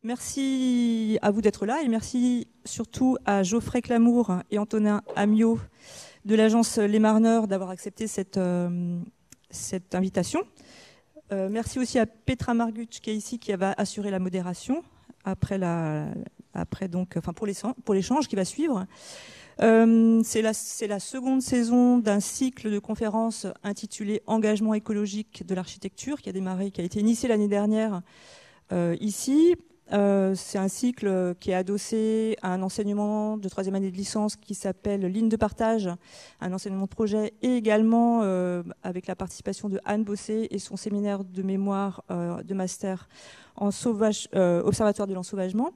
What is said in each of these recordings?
Merci à vous d'être là et merci surtout à Geoffrey Clamour et Antonin Amiot de l'agence Les Marneurs d'avoir accepté cette invitation. Merci aussi à Petra Marguc qui est ici, qui va assurer la modération pour l'échange qui va suivre. C'est la seconde saison d'un cycle de conférences intitulé Engagement écologique de l'architecture qui a été initié l'année dernière ici. C'est un cycle qui est adossé à un enseignement de troisième année de licence qui s'appelle Ligne de partage, un enseignement de projet, et également avec la participation de Anne Bossé et son séminaire de mémoire de master en observatoire de l'ensauvagement.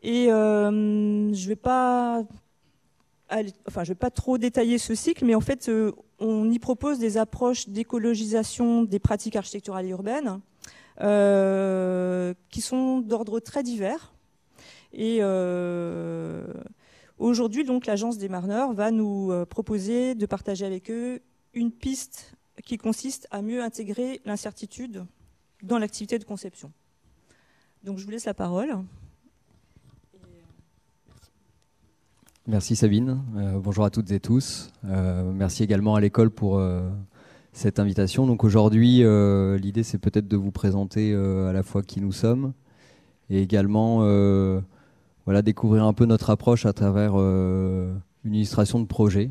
Et je vais pas trop détailler ce cycle, mais en fait, on y propose des approches d'écologisation des pratiques architecturales et urbaines qui sont d'ordre très divers. Et aujourd'hui, donc, l'agence des Marneurs va nous proposer de partager avec eux une piste qui consiste à mieux intégrer l'incertitude dans l'activité de conception. Donc, je vous laisse la parole. Merci Sabine, bonjour à toutes et tous. Merci également à l'école pour cette invitation. Donc aujourd'hui, l'idée c'est peut-être de vous présenter à la fois qui nous sommes et également découvrir un peu notre approche à travers une illustration de projets,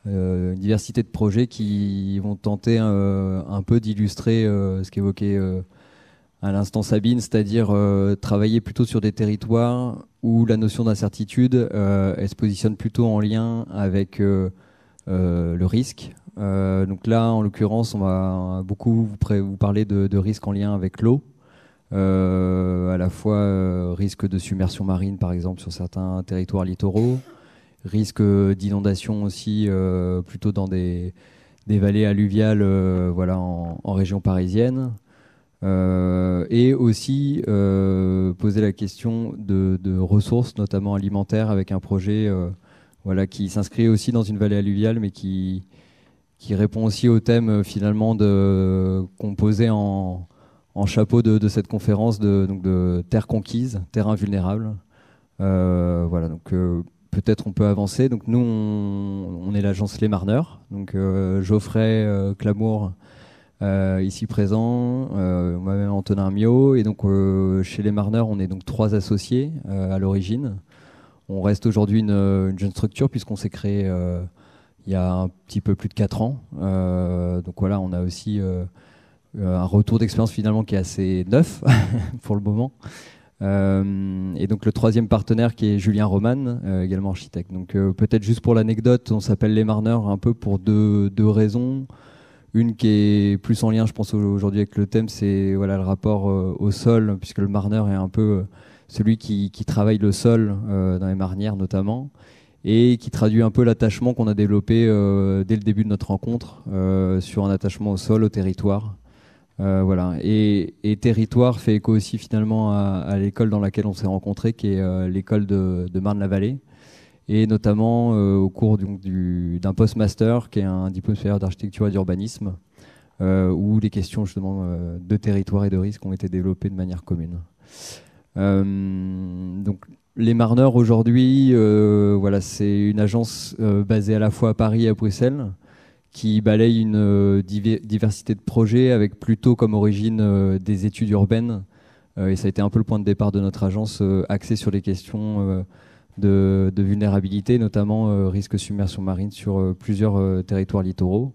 une diversité de projets qui vont tenter un peu d'illustrer ce qu'évoquait à l'instant Sabine, c'est-à-dire travailler plutôt sur des territoires où la notion d'incertitude, elle se positionne plutôt en lien avec le risque. Donc là, en l'occurrence, on va beaucoup vous parler de risques en lien avec l'eau, à la fois risque de submersion marine, par exemple, sur certains territoires littoraux, risque d'inondation aussi, plutôt dans des vallées alluviales en région parisienne. Et aussi poser la question de ressources, notamment alimentaires, avec un projet qui s'inscrit aussi dans une vallée alluviale, mais qui répond aussi au thème finalement qu'on posait en chapeau de cette conférence de terre conquise, terre invulnérable. Donc peut-être on peut avancer. Donc nous, on est l'agence Les Marneurs, donc Geoffrey Clamour, ici présent, moi-même Antonin Amiot, et donc chez Les Marneurs, on est donc 3 associés à l'origine. On reste aujourd'hui une jeune structure puisqu'on s'est créé il y a un petit peu plus de 4 ans. Donc voilà, on a aussi un retour d'expérience finalement qui est assez neuf pour le moment. Et donc le 3e partenaire qui est Julien Roman, également architecte. Donc peut-être juste pour l'anecdote, on s'appelle Les Marneurs un peu pour deux raisons. Une qui est plus en lien, je pense, aujourd'hui avec le thème, c'est le rapport au sol, puisque le marneur est un peu celui qui travaille le sol dans les marnières notamment, et qui traduit un peu l'attachement qu'on a développé dès le début de notre rencontre sur un attachement au sol, au territoire. Et territoire fait écho aussi finalement à l'école dans laquelle on s'est rencontrés, qui est l'école de Marne-la-Vallée, et notamment au cours d'un post-master qui est un diplôme supérieur d'architecture et d'urbanisme, où les questions justement de territoire et de risque ont été développées de manière commune. Donc Les Marneurs aujourd'hui, c'est une agence basée à la fois à Paris et à Bruxelles, qui balaye une diversité de projets avec plutôt comme origine des études urbaines, et ça a été un peu le point de départ de notre agence, axée sur les questions de vulnérabilité, notamment risque submersion marine sur plusieurs territoires littoraux.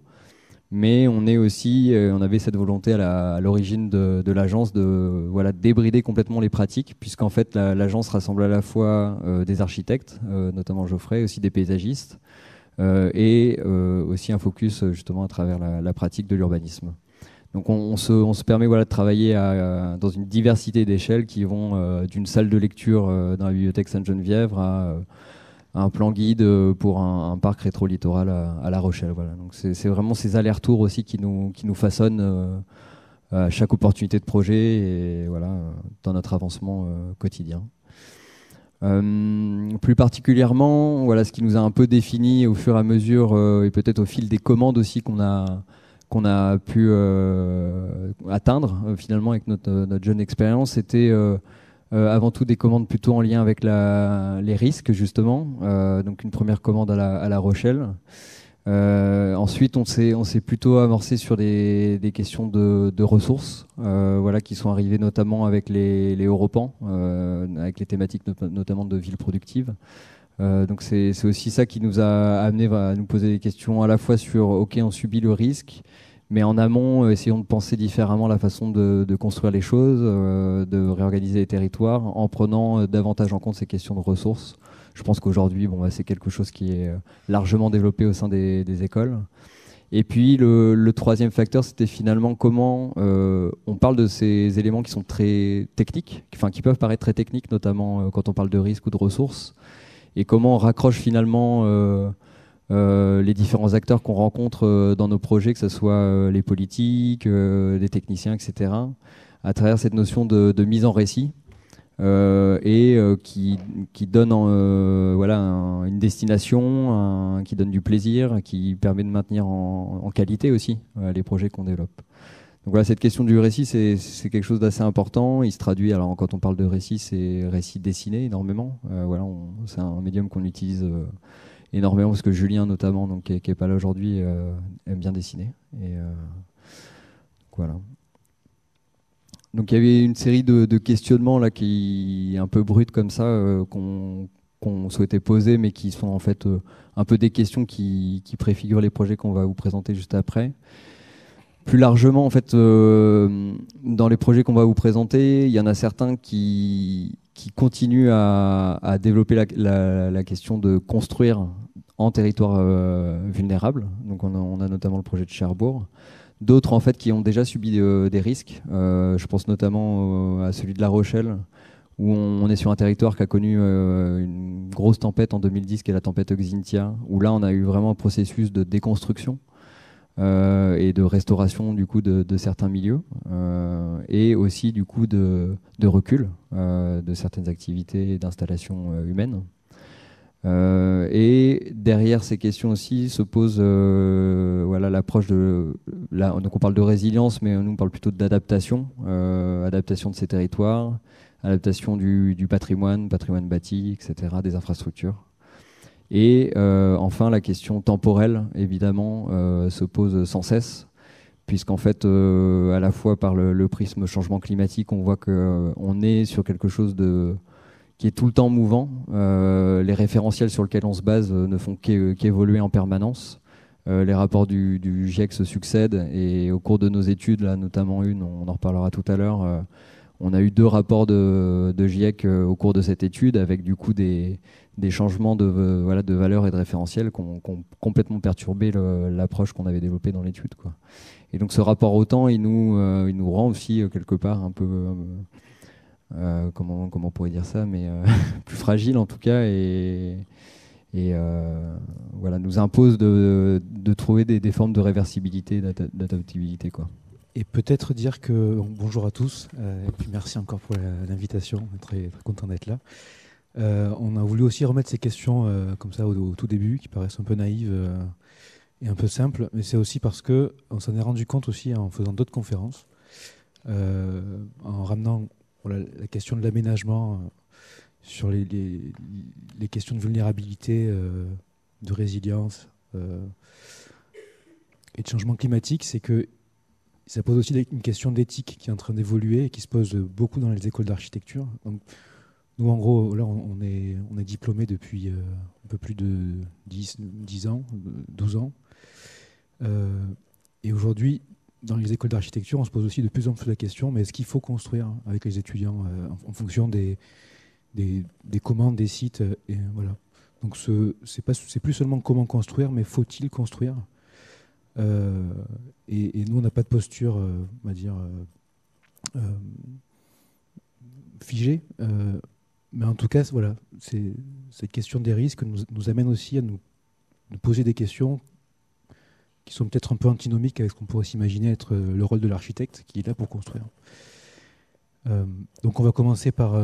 Mais on avait cette volonté à l'origine de l'agence de débrider complètement les pratiques, puisqu'en fait l'agence rassemble à la fois des architectes, notamment Geoffrey, aussi des paysagistes, et aussi un focus justement à travers la pratique de l'urbanisme. Donc on se permet de travailler dans une diversité d'échelles qui vont d'une salle de lecture dans la bibliothèque Sainte-Geneviève à un plan guide pour un parc rétro-littoral à La Rochelle. Voilà. Donc c'est vraiment ces allers-retours aussi qui nous façonnent à chaque opportunité de projet et dans notre avancement quotidien. Plus particulièrement, ce qui nous a un peu défini au fur et à mesure et peut-être au fil des commandes aussi qu'on a qu'on a pu atteindre finalement avec notre jeune expérience, c'était avant tout des commandes plutôt en lien avec les risques justement. Donc une première commande à La Rochelle. Ensuite, on s'est plutôt amorcé sur des questions de ressources, voilà, qui sont arrivées notamment avec les Europan, avec les thématiques notamment de villes productives. Donc c'est aussi ça qui nous a amené à nous poser des questions à la fois sur ok, on subit le risque, mais en amont, essayons de penser différemment la façon de construire les choses, de réorganiser les territoires en prenant davantage en compte ces questions de ressources. Je pense qu'aujourd'hui, c'est quelque chose qui est largement développé au sein des écoles. Et puis le troisième facteur, c'était finalement comment on parle de ces éléments qui sont très techniques, enfin qui peuvent paraître très techniques, notamment quand on parle de risque ou de ressources, et comment on raccroche finalement les différents acteurs qu'on rencontre dans nos projets, que ce soit les politiques, les techniciens, etc., à travers cette notion de mise en récit. Qui donne voilà, une destination, qui donne du plaisir, qui permet de maintenir en qualité aussi les projets qu'on développe. Donc voilà, cette question du récit, c'est quelque chose d'assez important. Il se traduit, alors quand on parle de récit, c'est récit dessiné énormément. Voilà, c'est un médium qu'on utilise énormément parce que Julien notamment, donc, qui n'est pas là aujourd'hui, aime bien dessiner. Et voilà. Donc il y avait une série de questionnements là qui un peu bruts comme ça qu'on souhaitait poser, mais qui sont en fait un peu des questions qui préfigurent les projets qu'on va vous présenter juste après. Plus largement, en fait, dans les projets qu'on va vous présenter, il y en a certains qui continuent à développer la question de construire en territoire vulnérable. Donc on a notamment le projet de Cherbourg. D'autres en fait qui ont déjà subi des risques. Je pense notamment à celui de La Rochelle, où on est sur un territoire qui a connu une grosse tempête en 2010, qui est la tempête Xynthia, où là on a eu vraiment un processus de déconstruction et de restauration du coup de certains milieux, et aussi du coup de recul de certaines activités et d'installations humaines. Et derrière ces questions aussi se pose voilà, l'approche donc on parle de résilience, mais nous on parle plutôt d'adaptation, adaptation de ces territoires, adaptation du patrimoine bâti, etc., des infrastructures. Et enfin la question temporelle évidemment se pose sans cesse, puisqu'en fait à la fois par le prisme changement climatique, on voit qu'on est sur quelque chose qui est tout le temps mouvant. Les référentiels sur lesquels on se base ne font qu'évoluer en permanence. Les rapports du GIEC se succèdent, et au cours de nos études, là, notamment on en reparlera tout à l'heure, on a eu 2 rapports de GIEC au cours de cette étude, avec du coup des changements de valeurs et de référentiels qui ont complètement perturbé l'approche qu'on avait développée dans l'étude, quoi. Et donc ce rapport au temps, il nous rend aussi quelque part un peu... comment on pourrait dire ça, mais plus fragile en tout cas, et voilà, nous impose de trouver des formes de réversibilité, d'adaptabilité, quoi. Et peut-être dire que bonjour à tous, et puis merci encore pour l'invitation, on est très, très content d'être là. On a voulu aussi remettre ces questions comme ça au tout début, qui paraissent un peu naïves et un peu simples, mais c'est aussi parce qu'on s'en est rendu compte aussi en faisant d'autres conférences, en ramenant la question de l'aménagement sur les questions de vulnérabilité, de résilience et de changement climatique, c'est que ça pose aussi une question d'éthique qui est en train d'évoluer et qui se pose beaucoup dans les écoles d'architecture. Donc, nous, en gros, là, on est diplômés depuis un peu plus de 10 ans, 12 ans. Et aujourd'hui, dans les écoles d'architecture, on se pose aussi de plus en plus la question, mais est-ce qu'il faut construire avec les étudiants en fonction des commandes, des sites, et voilà. Donc c'est plus seulement comment construire, mais faut-il construire, et nous, on n'a pas de posture, on va dire, figée, mais en tout cas, voilà, cette question des risques nous amène aussi à nous poser des questions qui sont peut-être un peu antinomiques avec ce qu'on pourrait s'imaginer être le rôle de l'architecte, qui est là pour construire. Donc on va commencer par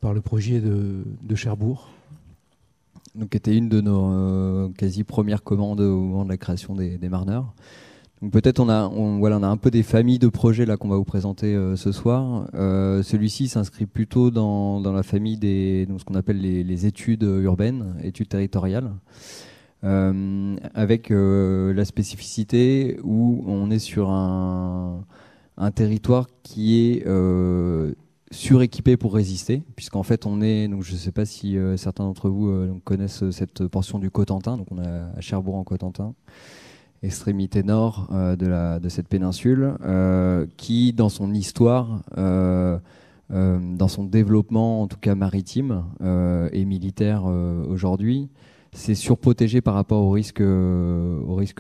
le projet de Cherbourg. donc qui était une de nos quasi premières commandes au moment de la création des Marneurs. Donc peut-être on a un peu des familles de projets là qu'on va vous présenter ce soir. Celui-ci s'inscrit plutôt dans la famille donc ce qu'on appelle les études urbaines, études territoriales, avec la spécificité où on est sur un territoire qui est suréquipé pour résister, puisqu'en fait on est, donc je ne sais pas si certains d'entre vous connaissent cette portion du Cotentin, donc on est à Cherbourg en Cotentin, extrémité nord de cette péninsule, qui dans son histoire, dans son développement en tout cas maritime et militaire aujourd'hui, c'est surprotégé par rapport au risque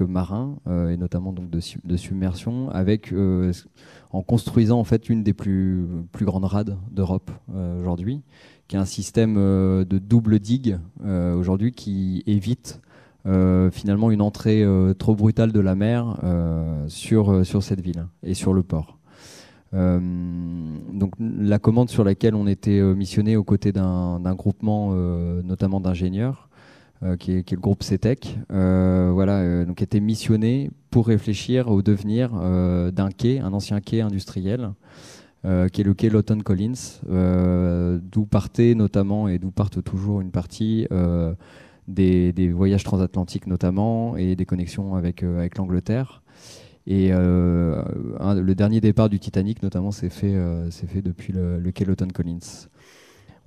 marin et notamment donc de submersion, avec en construisant en fait une des plus grandes rades d'Europe aujourd'hui, qui est un système de double digue aujourd'hui qui évite finalement une entrée trop brutale de la mer sur cette ville et sur le port. Donc la commande sur laquelle on était missionné aux côtés d'un groupement notamment d'ingénieurs qui est le groupe CETEC, donc était missionné pour réfléchir au devenir d'un quai, un ancien quai industriel, qui est le quai Lawton Collins, d'où partait notamment et d'où partent toujours une partie des voyages transatlantiques notamment et des connexions avec l'Angleterre. Et le dernier départ du Titanic notamment s'est fait depuis le quai Lawton Collins.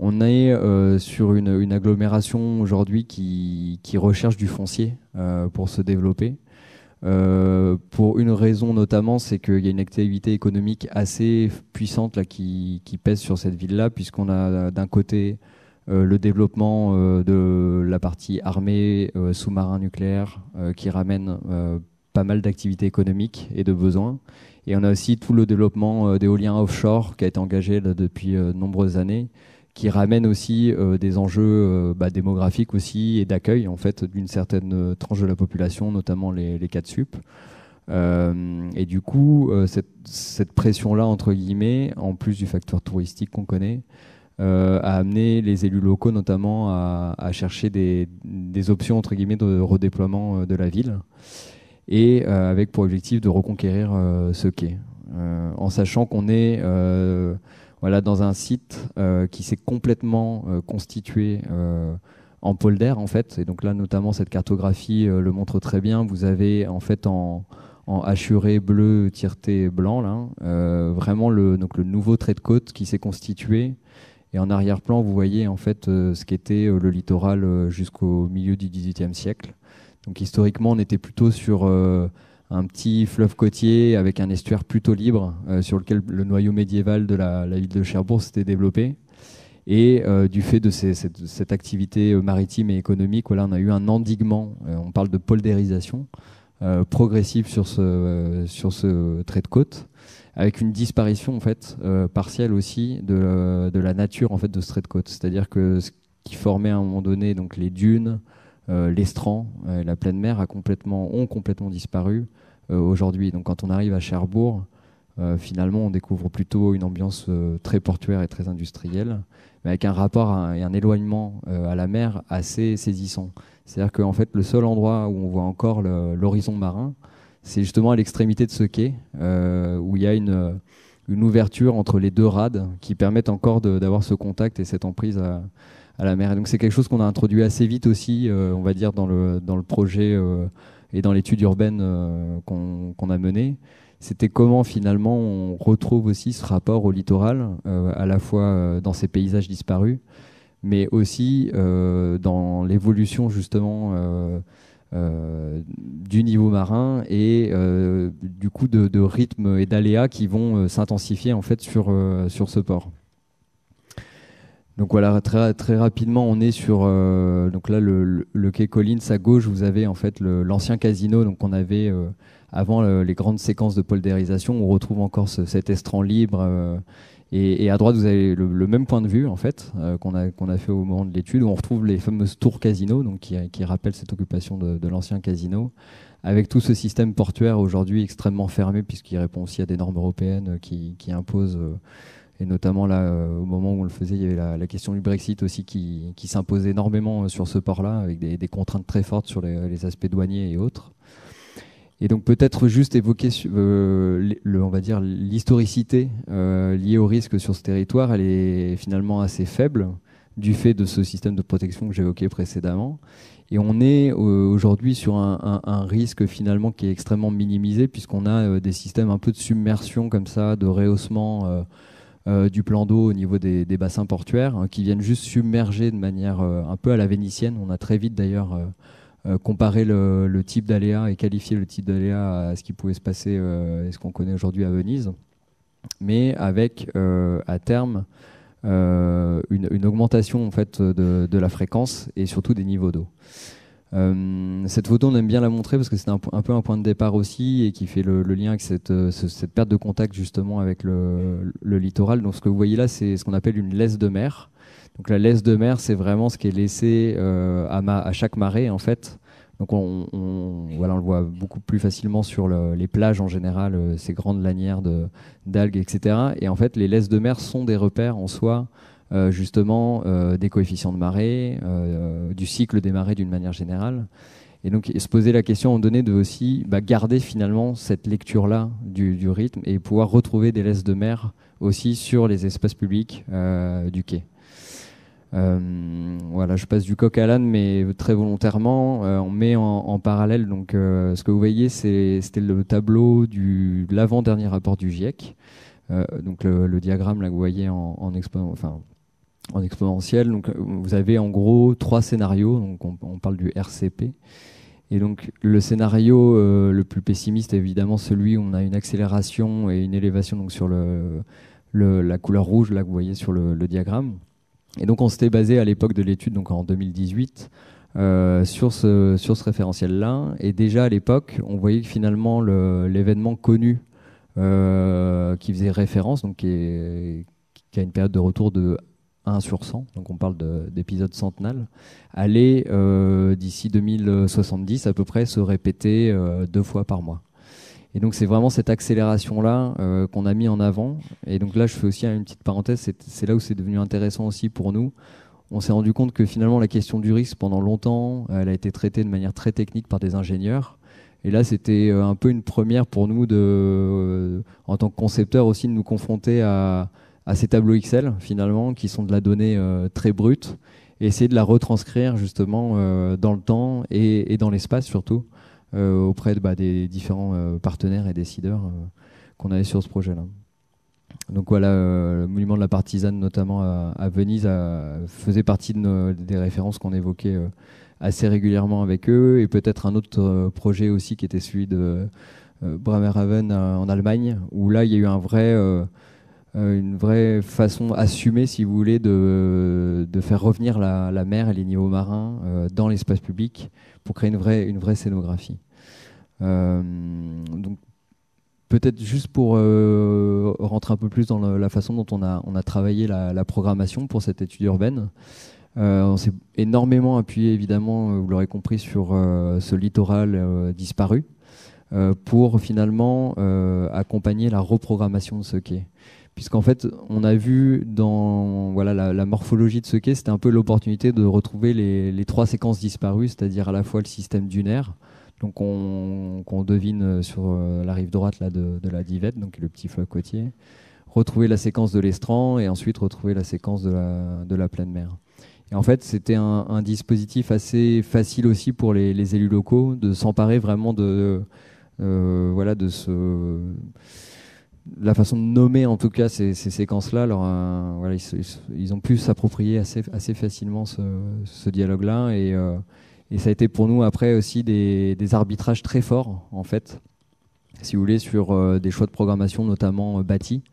On est sur une agglomération aujourd'hui qui recherche du foncier pour se développer. Pour une raison notamment, c'est qu'il y a une activité économique assez puissante là, qui pèse sur cette ville-là, puisqu'on a d'un côté le développement de la partie armée, sous-marin nucléaire, qui ramène pas mal d'activités économiques et de besoins. Et on a aussi tout le développement d'éolien offshore qui a été engagé là, depuis de nombreuses années, qui ramène aussi des enjeux démographiques aussi et d'accueil en fait d'une certaine tranche de la population, notamment les 4 sup. Et du coup, cette pression-là, entre guillemets, en plus du facteur touristique qu'on connaît, a amené les élus locaux notamment à chercher des options entre guillemets de redéploiement de la ville, et avec pour objectif de reconquérir ce quai, en sachant qu'on est dans un site qui s'est complètement constitué en polder en fait. Et donc là notamment cette cartographie le montre très bien. Vous avez en fait en hachuré bleu tireté blanc là, vraiment le nouveau trait de côte qui s'est constitué. Et en arrière-plan, vous voyez en fait ce qu'était le littoral jusqu'au milieu du XVIIIe siècle. Donc historiquement, on était plutôt sur un petit fleuve côtier avec un estuaire plutôt libre sur lequel le noyau médiéval de la ville de Cherbourg s'était développé. Et du fait de cette activité maritime et économique, voilà, on a eu un endiguement, on parle de poldérisation progressive sur ce trait de côte, avec une disparition en fait partielle aussi de la nature en fait de ce trait de côte. C'est-à-dire que ce qui formait à un moment donné donc les dunes, l'estran, la pleine mer ont complètement disparu aujourd'hui. Donc quand on arrive à Cherbourg, finalement on découvre plutôt une ambiance très portuaire et très industrielle, mais avec un rapport et un éloignement à la mer assez saisissant. C'est-à-dire qu'en fait le seul endroit où on voit encore l'horizon marin, c'est justement à l'extrémité de ce quai, où il y a une ouverture entre les deux rades qui permettent encore d'avoir ce contact et cette emprise à la mer. Et donc c'est quelque chose qu'on a introduit assez vite aussi, on va dire, dans le projet et dans l'étude urbaine qu'on a menée. C'était comment finalement on retrouve aussi ce rapport au littoral, à la fois dans ces paysages disparus, mais aussi dans l'évolution justement du niveau marin et du coup de rythme et d'aléas qui vont s'intensifier en fait sur ce port. Donc voilà, très, très rapidement, on est sur donc là le quai Collins. À gauche, vous avez en fait l'ancien casino, donc on avait avant les grandes séquences de poldérisation. On retrouve encore cet estran libre. Et à droite, vous avez le même point de vue en fait qu'on a fait au moment de l'étude, où on retrouve les fameuses tours casino, donc qui rappellent cette occupation de l'ancien casino, avec tout ce système portuaire aujourd'hui extrêmement fermé, puisqu'il répond aussi à des normes européennes qui imposent Et notamment là, au moment où on le faisait, il y avait la question du Brexit aussi qui s'impose énormément sur ce port-là, avec des contraintes très fortes sur les aspects douaniers et autres. Et donc peut-être juste évoquer on va dire l'historicité liée au risque sur ce territoire. Elle est finalement assez faible du fait de ce système de protection que j'évoquais précédemment. Et on est aujourd'hui sur un risque finalement qui est extrêmement minimisé, puisqu'on a des systèmes un peu de submersion comme ça, de rehaussement du plan d'eau au niveau des bassins portuaires, qui viennent juste submerger de manière un peu à la vénitienne. On a très vite d'ailleurs comparé le type d'aléa et qualifié le type d'aléa à ce qui pouvait se passer et ce qu'on connaît aujourd'hui à Venise, mais avec à terme une augmentation en fait de la fréquence et surtout des niveaux d'eau. Cette photo, on aime bien la montrer parce que c'est un peu un point de départ aussi et qui fait le lien avec cette perte de contact justement avec le littoral. Donc ce que vous voyez là, c'est ce qu'on appelle une laisse de mer. Donc la laisse de mer, c'est vraiment ce qui est laissé à chaque marée en fait. Donc on le voit beaucoup plus facilement sur les plages en général, ces grandes lanières d'algues, etc. Et en fait, les laisses de mer sont des repères en soi, justement, des coefficients de marée, du cycle des marées d'une manière générale. Et donc se poser la question à un moment donné de aussi garder finalement cette lecture-là du rythme et pouvoir retrouver des laisses de mer aussi sur les espaces publics du quai. Voilà, je passe du coq à l'âne, mais très volontairement, on met en parallèle. Donc, ce que vous voyez, c'était le tableau de l'avant-dernier rapport du GIEC. Donc, le diagramme là que vous voyez en exponentiel. Donc, vous avez en gros 3 scénarios. Donc, on parle du RCP. Et donc, le scénario le plus pessimiste est évidemment celui où on a une accélération et une élévation donc sur la couleur rouge là que vous voyez sur le diagramme. Et donc on s'était basé à l'époque de l'étude, donc en 2018, sur ce référentiel-là. Et déjà à l'époque, on voyait que finalement l'événement connu qui faisait référence, donc qui a une période de retour de 1 sur 100, donc on parle d'épisode centenal, allait d'ici 2070 à peu près se répéter 2 fois par mois. Et donc c'est vraiment cette accélération-là qu'on a mis en avant. Et donc là, je fais aussi une petite parenthèse, c'est là où c'est devenu intéressant aussi pour nous. On s'est rendu compte que finalement la question du risque, pendant longtemps, elle a été traitée de manière très technique par des ingénieurs. Et là, c'était un peu une première pour nous, en tant que concepteurs aussi, de nous confronter à ces tableaux Excel, finalement, qui sont de la donnée très brute, et essayer de la retranscrire justement dans le temps et dans l'espace surtout. Auprès des différents partenaires et décideurs qu'on avait sur ce projet-là. Donc voilà, le monument de la Partisane, notamment à Venise, faisait partie des références qu'on évoquait assez régulièrement avec eux, et peut-être un autre projet aussi qui était celui de Bremerhaven en Allemagne, où là il y a eu une vraie façon assumée, si vous voulez, de faire revenir la mer et les niveaux marins dans l'espace public pour créer une vraie scénographie. Donc peut-être juste pour rentrer un peu plus dans la façon dont on a travaillé la programmation pour cette étude urbaine. On s'est énormément appuyé, évidemment, vous l'aurez compris, sur ce littoral disparu pour finalement accompagner la reprogrammation de ce quai. Puisqu'en fait, on a vu dans la morphologie de ce quai, c'était un peu l'opportunité de retrouver les 3 séquences disparues, c'est-à-dire à la fois le système dunaire, donc qu'on devine sur la rive droite là, de la Divette, donc le petit fleuve côtier, retrouver la séquence de l'Estran et ensuite retrouver la séquence de la pleine mer. Et en fait, c'était un dispositif assez facile aussi pour les élus locaux de s'emparer vraiment de la façon de nommer en tout cas ces séquences-là. Alors, ils ont pu s'approprier assez facilement ce dialogue-là, et ça a été pour nous après aussi des arbitrages très forts en fait, si vous voulez, sur des choix de programmation notamment bâtis,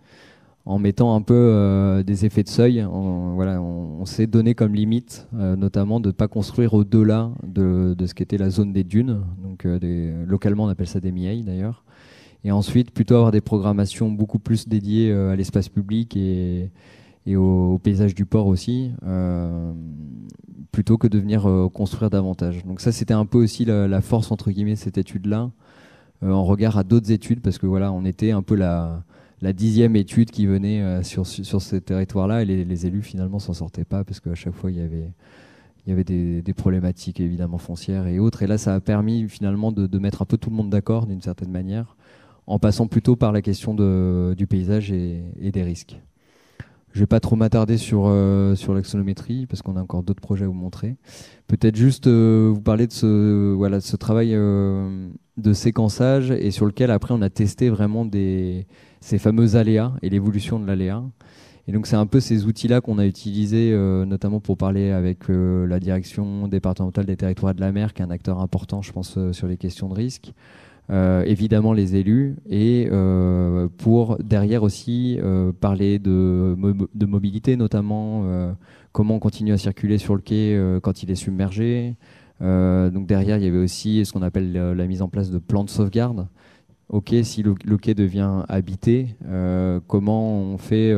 en mettant un peu des effets de seuil. On s'est donné comme limite notamment de ne pas construire au-delà de ce qu'était la zone des dunes, donc localement on appelle ça des miailles d'ailleurs. Et ensuite, plutôt avoir des programmations beaucoup plus dédiées à l'espace public et au paysage du port aussi, plutôt que de venir construire davantage. Donc ça, c'était un peu aussi la force, entre guillemets, de cette étude-là, en regard à d'autres études, parce que voilà, on était un peu la la 10e étude qui venait sur ces territoires-là, et les élus finalement s'en sortaient pas parce qu'à chaque fois il y avait des problématiques évidemment foncières et autres. Et là, ça a permis finalement de mettre un peu tout le monde d'accord d'une certaine manière, en passant plutôt par la question du paysage et des risques. Je ne vais pas trop m'attarder sur l'axonométrie parce qu'on a encore d'autres projets à vous montrer. Peut-être juste vous parler de ce travail de séquençage et sur lequel après on a testé vraiment ces fameux aléas et l'évolution de l'aléa. Et donc c'est un peu ces outils-là qu'on a utilisés notamment pour parler avec la direction départementale des territoires de la mer, qui est un acteur important, je pense, sur les questions de risque. Évidemment les élus, et pour derrière aussi parler de mobilité, notamment comment on continue à circuler sur le quai quand il est submergé. Donc derrière il y avait aussi ce qu'on appelle la mise en place de plans de sauvegarde. Ok, si le quai devient habité, comment on fait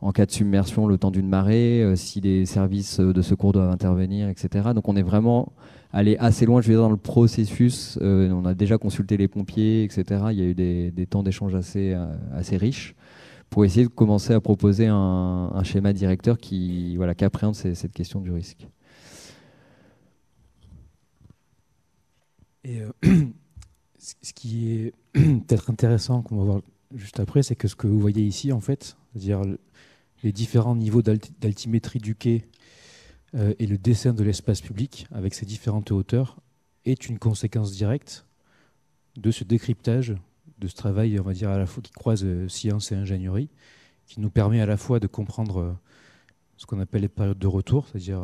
en cas de submersion le temps d'une marée, si les services de secours doivent intervenir, etc. Donc on est vraiment allé assez loin, je veux dire, dans le processus. On a déjà consulté les pompiers, etc. Il y a eu des temps d'échange assez riches pour essayer de commencer à proposer un schéma directeur qui appréhende cette question du risque. Et ce qui est peut-être intéressant, qu'on va voir juste après, c'est que ce que vous voyez ici, en fait, c'est-à-dire les différents niveaux d'altimétrie du quai et le dessin de l'espace public avec ses différentes hauteurs est une conséquence directe de ce décryptage, de ce travail, on va dire, à la fois qui croise science et ingénierie, qui nous permet à la fois de comprendre ce qu'on appelle les périodes de retour, c'est-à-dire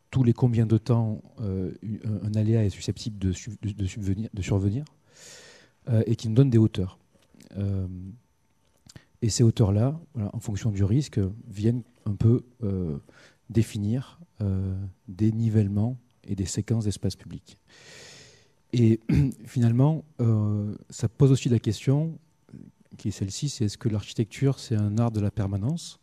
tous les combien de temps un aléa est susceptible de survenir, et qui nous donne des hauteurs. Et ces hauteurs-là, en fonction du risque, viennent un peu définir des nivellements et des séquences d'espace public. Et finalement, ça pose aussi la question, qui est celle-ci, c'est est-ce que l'architecture, c'est un art de la permanence,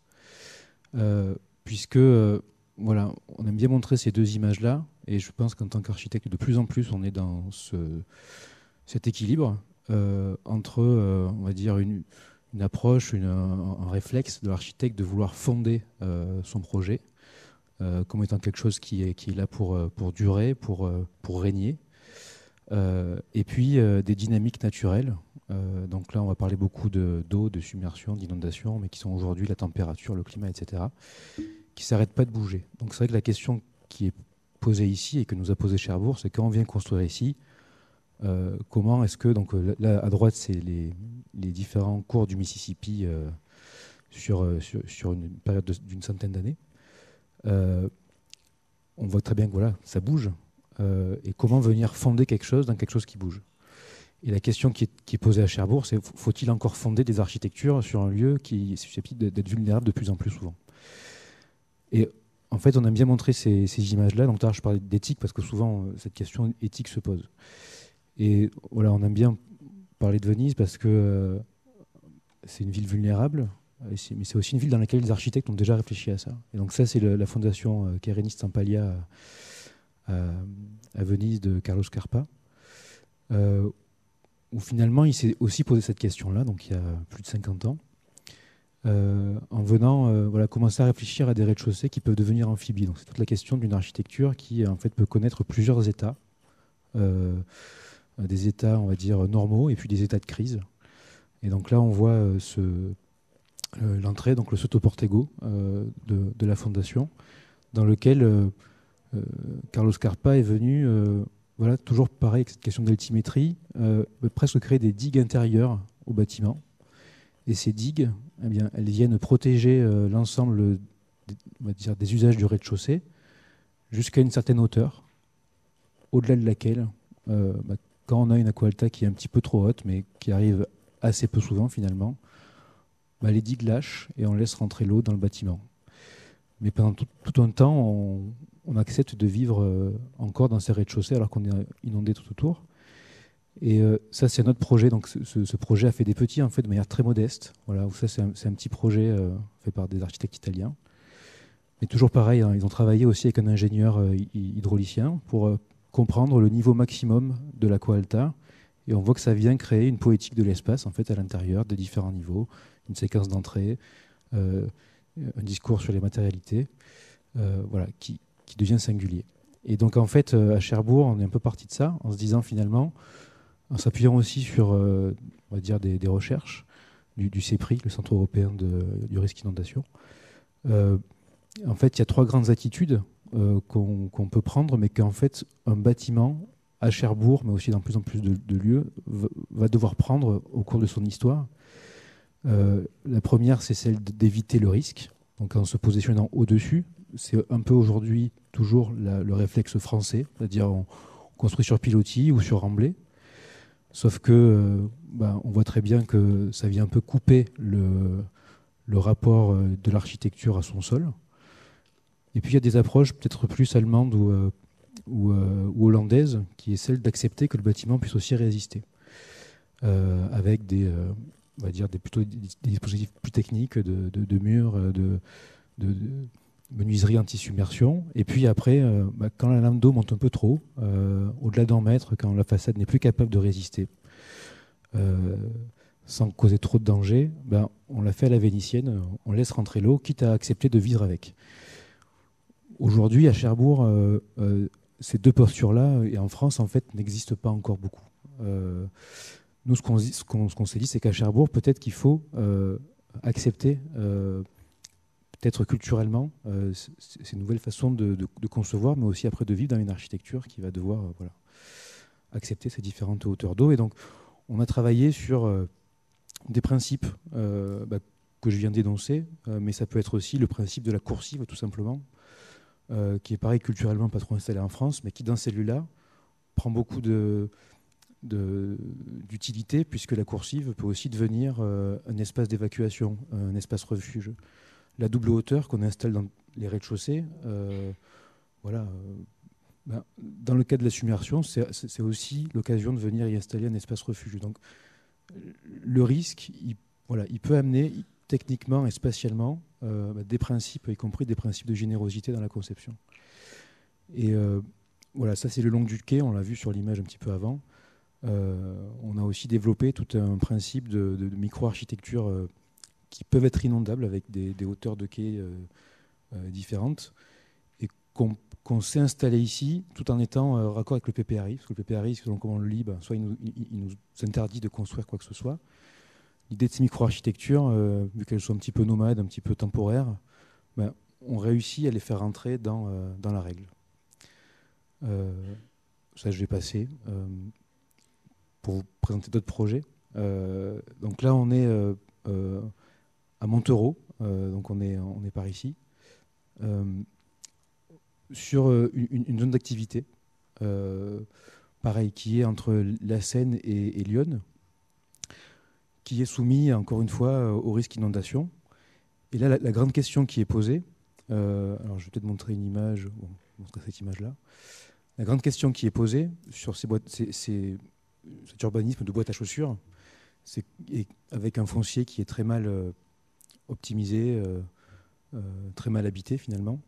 puisque on aime bien montrer ces deux images-là, et je pense qu'en tant qu'architecte, de plus en plus, on est dans cet équilibre entre, on va dire, une approche, un réflexe de l'architecte de vouloir fonder son projet comme étant quelque chose qui est là pour durer, pour régner. Et puis des dynamiques naturelles. Donc là, on va parler beaucoup d'eau, de submersion, d'inondation, mais qui sont aujourd'hui la température, le climat, etc., qui ne s'arrêtent pas de bouger. Donc c'est vrai que la question qui est posée ici et que nous a posée Cherbourg, c'est quand on vient construire ici, comment est-ce que, donc là à droite, c'est les différents cours du Mississippi sur une période d'une centaine d'années. On voit très bien que ça bouge. Et comment venir fonder quelque chose dans quelque chose qui bouge. Et la question qui est posée à Cherbourg, c'est faut-il encore fonder des architectures sur un lieu qui est susceptible d'être vulnérable de plus en plus souvent. Et en fait, on aime bien montrer ces images-là. Donc, je parlais d'éthique parce que souvent, cette question éthique se pose. Et voilà, on aime bien parler de Venise parce que c'est une ville vulnérable, mais c'est aussi une ville dans laquelle les architectes ont déjà réfléchi à ça. Et donc ça, c'est la fondation Kerenis Stampalia à Venise de Carlos Scarpa, où finalement il s'est aussi posé cette question-là, donc il y a plus de 50 ans, en venant commencer à réfléchir à des rez-de-chaussée qui peuvent devenir amphibies. Donc c'est toute la question d'une architecture qui en fait peut connaître plusieurs états, des états on va dire normaux et puis des états de crise. Et donc là on voit l'entrée, donc le sottoportego de la fondation, dans lequel Carlos Scarpa est venu, toujours pareil avec cette question d'altimétrie, presque créer des digues intérieures au bâtiment. Et ces digues, elles viennent protéger l'ensemble des usages du rez-de-chaussée jusqu'à une certaine hauteur, au-delà de laquelle, quand on a une aqualta qui est un petit peu trop haute, mais qui arrive assez peu souvent finalement, les digues lâchent et on laisse rentrer l'eau dans le bâtiment. Mais pendant tout un temps, on accepte de vivre encore dans ces rez-de-chaussée alors qu'on est inondé tout autour. Et ça, c'est notre projet. Donc, ce projet a fait des petits, en fait, de manière très modeste. Voilà, ça, c'est un petit projet fait par des architectes italiens. Mais toujours pareil, ils ont travaillé aussi avec un ingénieur hydraulicien pour comprendre le niveau maximum de l'aqua alta Et on voit que ça vient créer une poétique de l'espace en fait, à l'intérieur des différents niveaux, une séquence d'entrée, un discours sur les matérialités, voilà, qui devient singulier. Et donc en fait, à Cherbourg, on est un peu parti de ça, en se disant finalement, en s'appuyant aussi sur on va dire des recherches du CEPRI, le Centre européen du risque inondation. En fait, il y a 3 grandes attitudes qu'on peut prendre, mais qu'en fait, un bâtiment à Cherbourg, mais aussi dans plus en plus de lieux, va devoir prendre au cours de son histoire. La première, c'est celle d'éviter le risque, donc en se positionnant au-dessus. C'est un peu aujourd'hui toujours le réflexe français, c'est-à-dire on construit sur pilotis ou sur remblai, sauf que on voit très bien que ça vient un peu couper le rapport de l'architecture à son sol. Et puis il y a des approches peut-être plus allemandes ou hollandaises, qui est celle d'accepter que le bâtiment puisse aussi résister, avec on va dire plutôt des dispositifs plus techniques de murs, de menuiserie anti-submersion. Et puis après, quand la lame d'eau monte un peu trop, au-delà d'1 mètre, quand la façade n'est plus capable de résister, sans causer trop de danger, on l'a fait à la vénitienne, on laisse rentrer l'eau, quitte à accepter de vivre avec. Aujourd'hui, à Cherbourg, ces 2 postures-là, et en France, en fait, n'existent pas encore beaucoup. Nous, ce qu'on s'est dit, c'est qu'à Cherbourg, peut-être qu'il faut accepter, peut-être culturellement, ces nouvelles façons de concevoir, mais aussi après de vivre dans une architecture qui va devoir accepter ces différentes hauteurs d'eau. Et donc, on a travaillé sur des principes que je viens d'énoncer, mais ça peut être aussi le principe de la coursive, tout simplement, qui est pareil culturellement pas trop installé en France, mais qui, dans ces lieux-là, prend beaucoup d'utilité, puisque la coursive peut aussi devenir un espace d'évacuation, un espace refuge. La double hauteur qu'on installe dans les rez-de-chaussée, dans le cas de la submersion, c'est aussi l'occasion de venir y installer un espace refuge. Donc, le risque, il peut amener techniquement et spatialement des principes, y compris des principes de générosité dans la conception. Et ça c'est le long du quai, on l'a vu sur l'image un petit peu avant. On a aussi développé tout un principe de micro-architecture qui peuvent être inondables avec des hauteurs de quai différentes, et qu'on s'est installé ici tout en étant raccord avec le PPRI, parce que le PPRI, selon comment on le lit, soit il nous interdit de construire quoi que ce soit. L'idée de ces micro-architectures, vu qu'elles sont un petit peu nomades, un petit peu temporaires, on réussit à les faire rentrer dans la règle. Ça, je vais passer pour vous présenter d'autres projets. Donc là, on est à Montereau, donc on est par ici, sur une zone d'activité, pareil, qui est entre la Seine et Lyon, qui est soumis, encore une fois, au risque inondation. Et là, la grande question qui est posée, alors je vais peut-être montrer une image, montrer cette image-là. La grande question qui est posée sur cet urbanisme de boîte à chaussures, et avec un foncier qui est très mal optimisé, très mal habité finalement,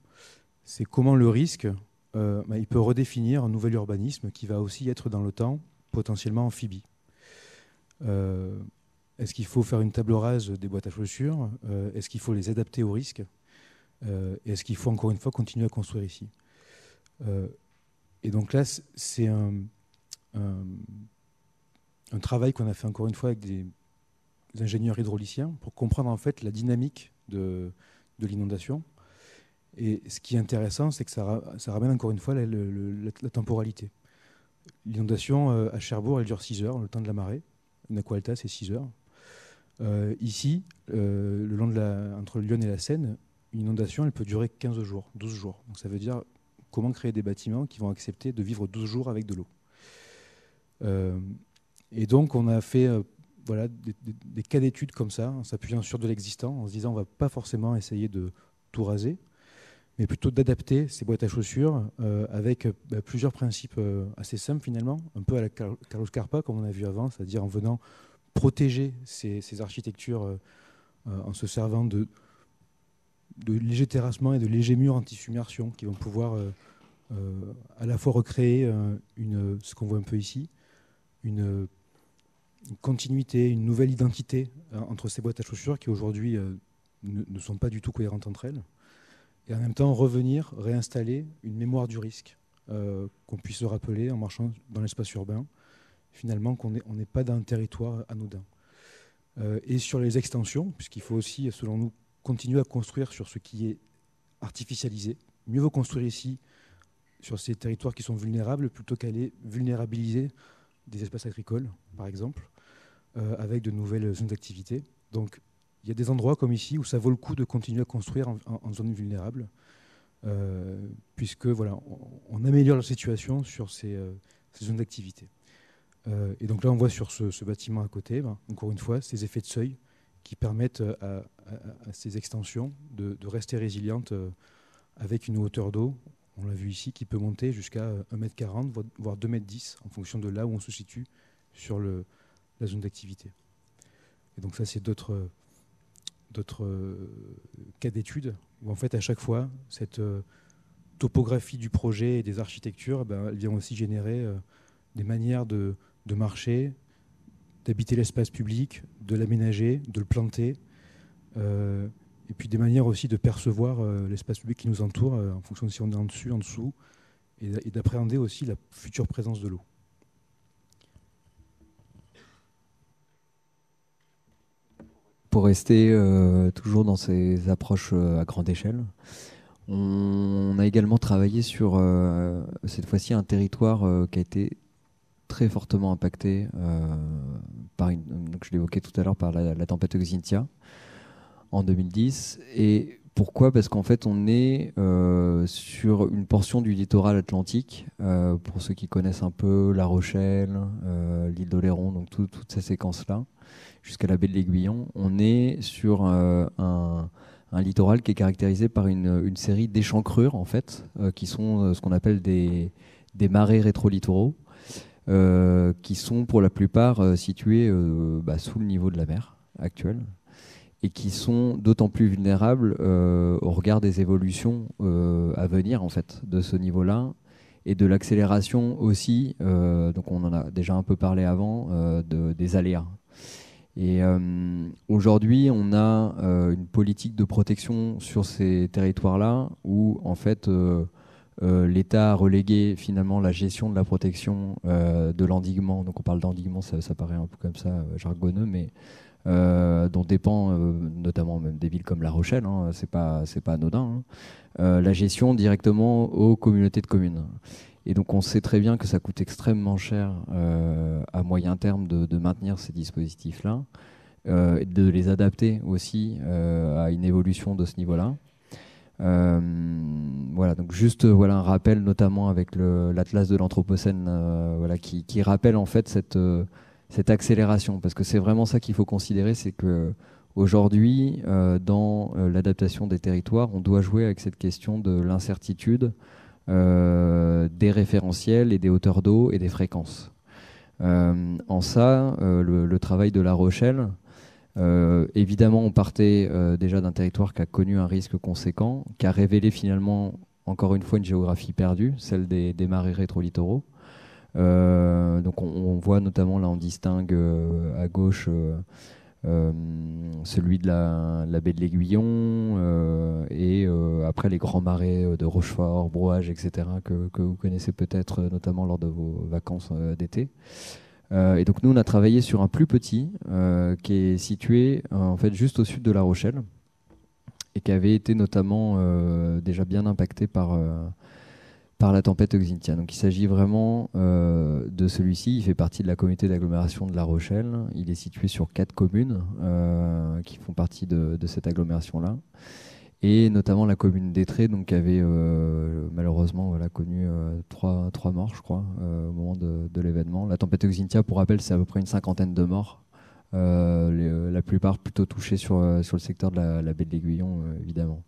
c'est comment le risque, il peut redéfinir un nouvel urbanisme qui va aussi être dans le temps potentiellement amphibie. Est-ce qu'il faut faire une table rase des boîtes à chaussures? Est-ce qu'il faut les adapter au risque? Est-ce qu'il faut encore une fois continuer à construire ici? Et donc là, c'est un travail qu'on a fait encore une fois avec des ingénieurs hydrauliciens pour comprendre en fait la dynamique de l'inondation. Et ce qui est intéressant, c'est que ça ramène encore une fois la temporalité. L'inondation à Cherbourg, elle dure 6 heures, le temps de la marée. Une aqualta, c'est 6 heures. Ici, le long entre Lyon et la Seine, une inondation, elle peut durer 15 jours, 12 jours. Donc ça veut dire comment créer des bâtiments qui vont accepter de vivre 12 jours avec de l'eau. Et donc on a fait des cas d'études comme ça, en s'appuyant sur de l'existant, en se disant on ne va pas forcément essayer de tout raser, mais plutôt d'adapter ces boîtes à chaussures avec plusieurs principes assez simples finalement, un peu à la Carlos Carpa comme on a vu avant, c'est-à-dire en venant protéger ces architectures en se servant de légers terrassements et de légers murs anti-submersion qui vont pouvoir à la fois recréer ce qu'on voit un peu ici, une continuité, une nouvelle identité entre ces boîtes à chaussures qui aujourd'hui ne sont pas du tout cohérentes entre elles. Et en même temps, revenir, réinstaller une mémoire du risque qu'on puisse se rappeler en marchant dans l'espace urbain, finalement qu'on n'est pas dans un territoire anodin. Et sur les extensions, puisqu'il faut aussi, selon nous, continuer à construire sur ce qui est artificialisé. Mieux vaut construire ici, sur ces territoires qui sont vulnérables, plutôt qu'aller vulnérabiliser des espaces agricoles, par exemple, avec de nouvelles zones d'activité. Donc, il y a des endroits comme ici où ça vaut le coup de continuer à construire en zone vulnérable, puisque voilà, on améliore la situation sur ces zones d'activité. Et donc là, on voit sur ce bâtiment à côté, encore une fois, ces effets de seuil qui permettent à ces extensions de rester résilientes avec une hauteur d'eau, on l'a vu ici, qui peut monter jusqu'à 1,40 m, voire 2,10 m, en fonction de là où on se situe sur la zone d'activité. Et donc ça, c'est d'autres cas d'études où en fait, à chaque fois, cette topographie du projet et des architectures, elle vient aussi générer des manières de marcher, d'habiter l'espace public, de l'aménager, de le planter, et puis des manières aussi de percevoir l'espace public qui nous entoure en fonction de si on est en dessus, en dessous, et d'appréhender aussi la future présence de l'eau. Pour rester toujours dans ces approches à grande échelle, on a également travaillé sur, cette fois-ci, un territoire qui a été très fortement impacté donc je l'évoquais tout à l'heure, par la tempête Xynthia en 2010. Et pourquoi ? Parce qu'en fait, on est sur une portion du littoral atlantique, pour ceux qui connaissent un peu La Rochelle, l'île d'Oléron, donc toute ces séquences-là, jusqu'à la baie de l'Aiguillon. On est sur un littoral qui est caractérisé par une série d'échancrures, en fait, qui sont ce qu'on appelle des marais rétrolittoraux, qui sont pour la plupart situés sous le niveau de la mer actuelle, et qui sont d'autant plus vulnérables au regard des évolutions à venir, en fait, de ce niveau-là, et de l'accélération aussi, donc on en a déjà un peu parlé avant, des aléas. Et aujourd'hui, on a une politique de protection sur ces territoires-là où, en fait, l'État a relégué finalement la gestion de la protection de l'endiguement. Donc on parle d'endiguement, ça paraît un peu comme ça, jargonneux, mais dont dépend notamment même des villes comme La Rochelle, hein, c'est pas anodin, hein, la gestion directement aux communautés de communes. Et donc on sait très bien que ça coûte extrêmement cher à moyen terme de maintenir ces dispositifs-là, et de les adapter aussi à une évolution de ce niveau-là. Voilà, donc juste un rappel notamment avec l'Atlas de l'Anthropocène, qui rappelle en fait cette accélération, parce que c'est vraiment ça qu'il faut considérer, c'est que aujourd'hui, dans l'adaptation des territoires, on doit jouer avec cette question de l'incertitude, des référentiels et des hauteurs d'eau et des fréquences. En ça, le travail de La Rochelle, évidemment, on partait déjà d'un territoire qui a connu un risque conséquent, qui a révélé finalement, encore une fois, une géographie perdue, celle des marais rétrolittoraux. Donc on voit notamment, là on distingue à gauche celui de la baie de l'Aiguillon, et après les grands marais de Rochefort, Brouage, etc., que vous connaissez peut-être notamment lors de vos vacances d'été. Et donc nous on a travaillé sur un plus petit qui est situé en fait juste au sud de La Rochelle et qui avait été notamment déjà bien impacté par la tempête Xynthia. Donc il s'agit vraiment de celui-ci. Il fait partie de la communauté d'agglomération de La Rochelle. Il est situé sur 4 communes qui font partie de cette agglomération-là. Et notamment la commune d'Étré, donc, qui avait malheureusement connu 3 morts, je crois, au moment de l'événement. La tempête Xynthia, pour rappel, c'est à peu près une 50aine de morts. La plupart plutôt touchés sur le secteur de la baie de l'Aiguillon, évidemment.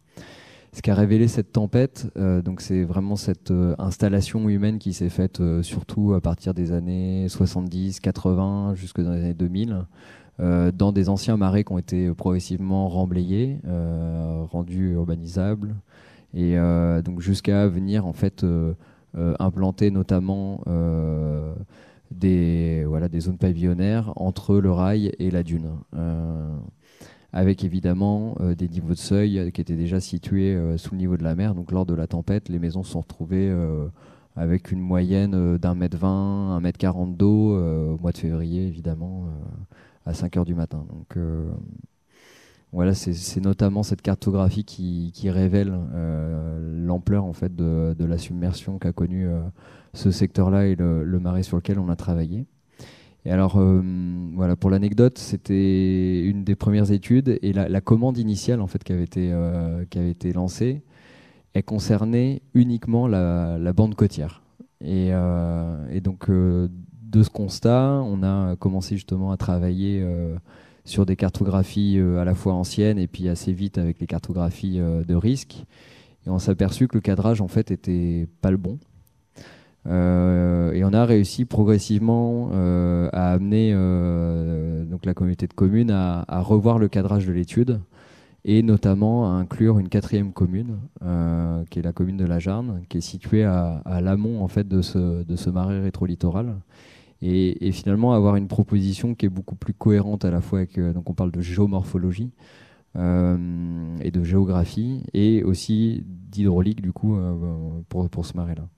Ce qui a révélé cette tempête, donc c'est vraiment cette installation humaine qui s'est faite surtout à partir des années 70, 80, jusque dans les années 2000, dans des anciens marais qui ont été progressivement remblayés, rendus urbanisables, et donc jusqu'à venir en fait implanter notamment des zones pavillonnaires entre le rail et la dune. Avec évidemment des niveaux de seuil qui étaient déjà situés sous le niveau de la mer. Donc lors de la tempête, les maisons se sont retrouvées avec une moyenne d'1,20 m, 1,40 m d'eau au mois de février, évidemment, à 5 h du matin. Donc voilà, c'est notamment cette cartographie qui révèle l'ampleur en fait, de la submersion qu'a connue ce secteur-là et le marais sur lequel on a travaillé. Et alors, voilà, pour l'anecdote, c'était une des premières études et la commande initiale en fait, qui avait été lancée, elle concernait uniquement la bande côtière. Et donc, de ce constat, on a commencé justement à travailler sur des cartographies à la fois anciennes et puis assez vite avec les cartographies de risque. Et on s'est aperçu que le cadrage en fait était pas le bon. Et on a réussi progressivement à amener donc la communauté de communes à revoir le cadrage de l'étude et notamment à inclure une 4e commune qui est la commune de la Jarne, qui est située à l'amont en fait, de ce marais rétro-littoral et finalement avoir une proposition qui est beaucoup plus cohérente à la fois avec, donc on parle de géomorphologie et de géographie et aussi d'hydraulique du coup pour ce marais-là.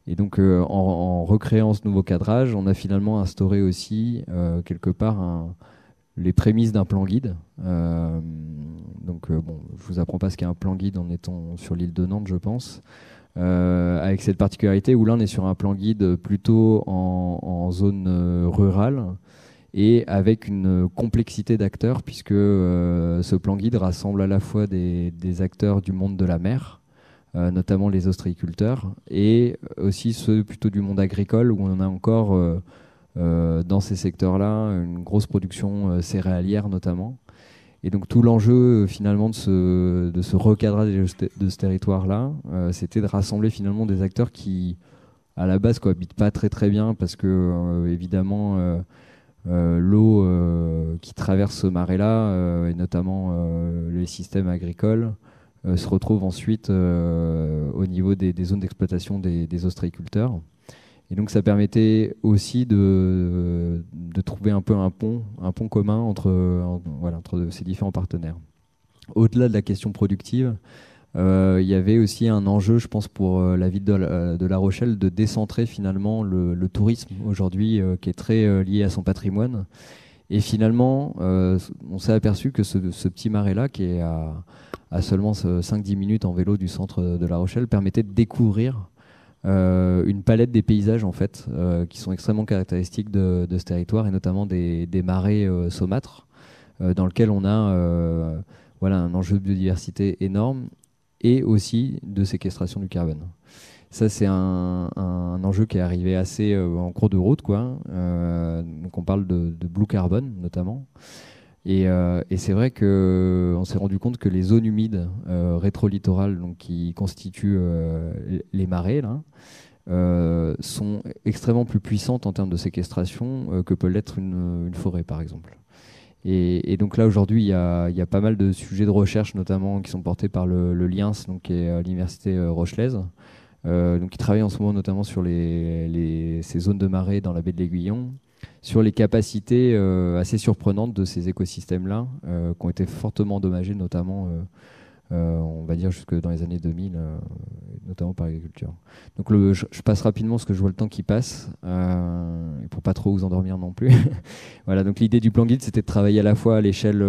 Et donc, en recréant ce nouveau cadrage, on a finalement instauré aussi, quelque part, les prémices d'un plan guide. Donc, bon, je ne vous apprends pas ce qu'est un plan guide en étant sur l'île de Nantes, je pense. Avec cette particularité où là, on est sur un plan guide plutôt en zone rurale et avec une complexité d'acteurs, puisque ce plan guide rassemble à la fois des acteurs du monde de la mer, notamment les ostréiculteurs, et aussi ceux plutôt du monde agricole, où on a encore dans ces secteurs-là une grosse production céréalière notamment. Et donc tout l'enjeu finalement de ce recadrage de ce territoire-là, c'était de rassembler finalement des acteurs qui, à la base, cohabitent pas très très bien, parce que évidemment l'eau qui traverse ce marais-là, et notamment les systèmes agricoles, se retrouve ensuite au niveau des zones d'exploitation des ostréiculteurs. Et donc ça permettait aussi de trouver un peu un pont commun entre ces différents partenaires. Au-delà de la question productive, il y avait aussi un enjeu, je pense, pour la ville de La Rochelle, de décentrer finalement le tourisme aujourd'hui, qui est très lié à son patrimoine. Et finalement, on s'est aperçu que ce petit marais-là, qui est à seulement 5-10 minutes en vélo du centre de La Rochelle, permettait de découvrir une palette des paysages en fait, qui sont extrêmement caractéristiques de ce territoire, et notamment des marais saumâtres, dans lequel on a un enjeu de biodiversité énorme et aussi de séquestration du carbone. Ça, c'est un enjeu qui est arrivé assez en cours de route, quoi. Donc on parle de blue carbone notamment. Et c'est vrai qu'on s'est rendu compte que les zones humides rétro-littorales, donc, qui constituent les marais, là, sont extrêmement plus puissantes en termes de séquestration que peut l'être une forêt, par exemple. Et donc là, aujourd'hui, il y a pas mal de sujets de recherche, notamment, qui sont portés par le LIENS, donc, qui est à l'université rochelaise, donc, qui travaille en ce moment notamment sur ces zones de marais dans la baie de l'Aiguillon, sur les capacités assez surprenantes de ces écosystèmes-là, qui ont été fortement endommagés, notamment, on va dire, jusque dans les années 2000, notamment par l'agriculture. Donc je passe rapidement, parce que je vois le temps qui passe, et pour pas trop vous endormir non plus. Voilà, donc l'idée du plan guide, c'était de travailler à la fois à l'échelle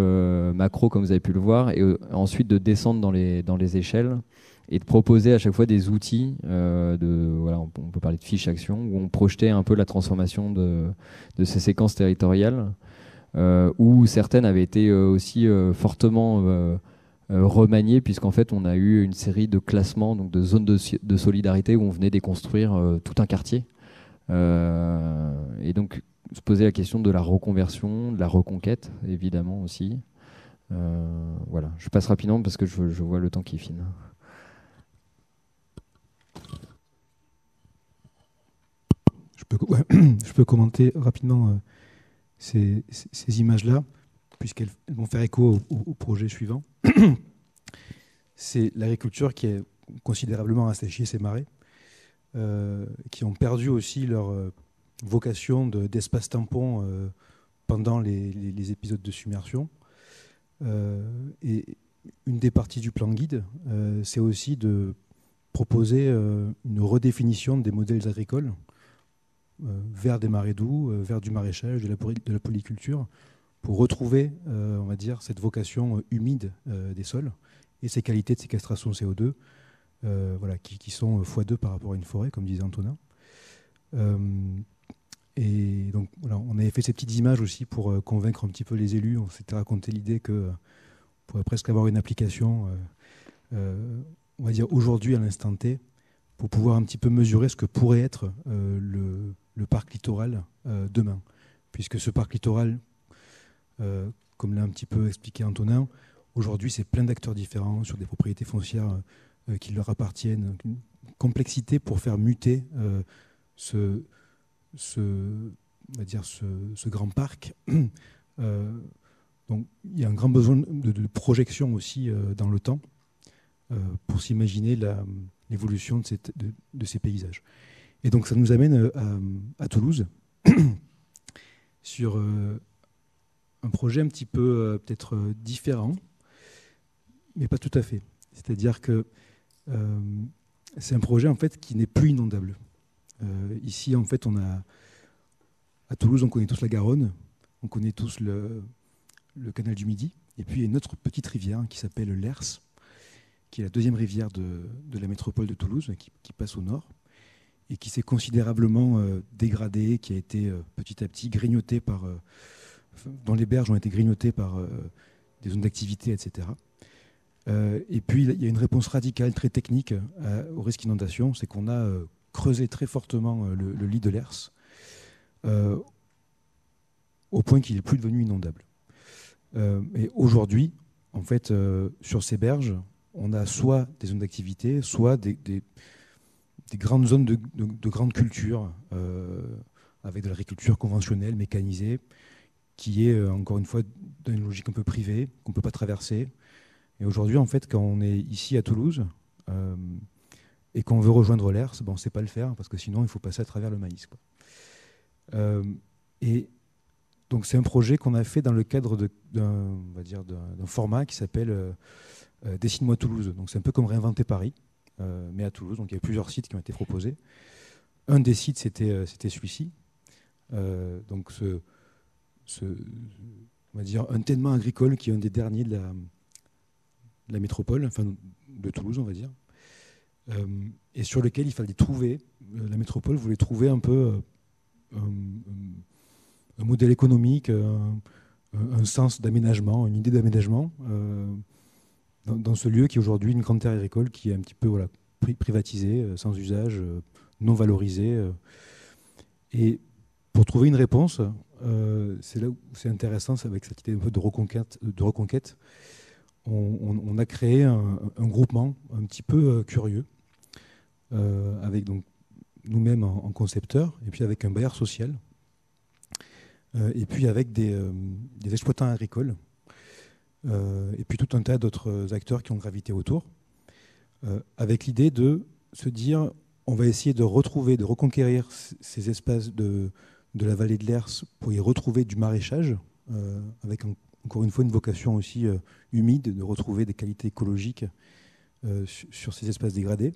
macro, comme vous avez pu le voir, et ensuite de descendre dans les échelles, et de proposer à chaque fois des outils, on peut parler de fiches actions, où on projetait un peu la transformation de ces séquences territoriales, où certaines avaient été aussi fortement remaniées, puisqu'en fait on a eu une série de classements, donc de zones de solidarité, où on venait déconstruire tout un quartier. Et donc se poser la question de la reconversion, de la reconquête, évidemment aussi. Voilà, je passe rapidement parce que je vois le temps qui file. Je peux commenter rapidement ces images-là, puisqu'elles vont faire écho au projet suivant. C'est l'agriculture qui a considérablement asséché ces marais, qui ont perdu aussi vocation d'espace tampon pendant les épisodes de submersion. Et une des parties du plan guide, c'est aussi de proposer une redéfinition des modèles agricoles vers des marais doux, vers du maraîchage, de la polyculture, pour retrouver, on va dire, cette vocation humide des sols et ces qualités de séquestration CO2 voilà, qui sont x2 par rapport à une forêt, comme disait Antonin. Et donc, voilà, on avait fait ces petites images aussi pour convaincre un petit peu les élus. On s'était raconté l'idée qu'on pourrait presque avoir une application, on va dire aujourd'hui à l'instant T, pour pouvoir un petit peu mesurer ce que pourrait être le parc littoral demain. Puisque ce parc littoral, comme l'a un petit peu expliqué Antonin, aujourd'hui c'est plein d'acteurs différents sur des propriétés foncières qui leur appartiennent, une complexité pour faire muter ce grand parc. Donc il y a un grand besoin de projection aussi dans le temps pour s'imaginer l'évolution de ces paysages. Et donc ça nous amène à Toulouse sur un projet un petit peu peut-être différent, mais pas tout à fait. C'est-à-dire que c'est un projet en fait qui n'est plus inondable. Ici en fait à Toulouse on connaît tous la Garonne, on connaît tous le canal du Midi, et puis il y a une autre petite rivière qui s'appelle l'Hers, qui est la deuxième rivière de la métropole de Toulouse, qui passe au nord, et qui s'est considérablement dégradée, qui a été petit à petit grignotée par... dont les berges ont été grignotées par des zones d'activité, etc. Et puis il y a une réponse radicale, très technique au risque d'inondation, c'est qu'on a creusé très fortement le lit de l'Hers, au point qu'il n'est plus devenu inondable. Et aujourd'hui, en fait, sur ces berges, on a soit des zones d'activité, soit des grandes zones de grande culture, avec de l'agriculture conventionnelle, mécanisée, qui est, encore une fois, dans une logique un peu privée, qu'on ne peut pas traverser. Et aujourd'hui, en fait, quand on est ici à Toulouse, et qu'on veut rejoindre l'Hers, on ne sait pas le faire, parce que sinon, il faut passer à travers le maïs, quoi. Et donc, c'est un projet qu'on a fait dans le cadre d'un format qui s'appelle Dessine-moi Toulouse. Donc, c'est un peu comme Réinventer Paris, mais à Toulouse. Donc, il y a plusieurs sites qui ont été proposés. Un des sites, c'était celui-ci. Donc, on va dire, un ténement agricole qui est un des derniers de la métropole, enfin de Toulouse, on va dire, et sur lequel il fallait trouver, la métropole voulait trouver un peu un modèle économique, un sens d'aménagement, une idée d'aménagement dans ce lieu qui est aujourd'hui une grande terre agricole qui est un petit peu privatisée, sans usage, non valorisée. Et pour trouver une réponse, c'est là où c'est intéressant, c'est avec cette idée un peu de reconquête. On a créé un groupement un petit peu curieux, avec donc nous-mêmes en concepteurs, et puis avec un bailleur social, et puis avec des exploitants agricoles, et puis tout un tas d'autres acteurs qui ont gravité autour, avec l'idée de se dire, on va essayer de retrouver, de reconquérir ces espaces de la vallée de l'Hers pour y retrouver du maraîchage, avec encore une fois une vocation aussi humide, de retrouver des qualités écologiques sur ces espaces dégradés,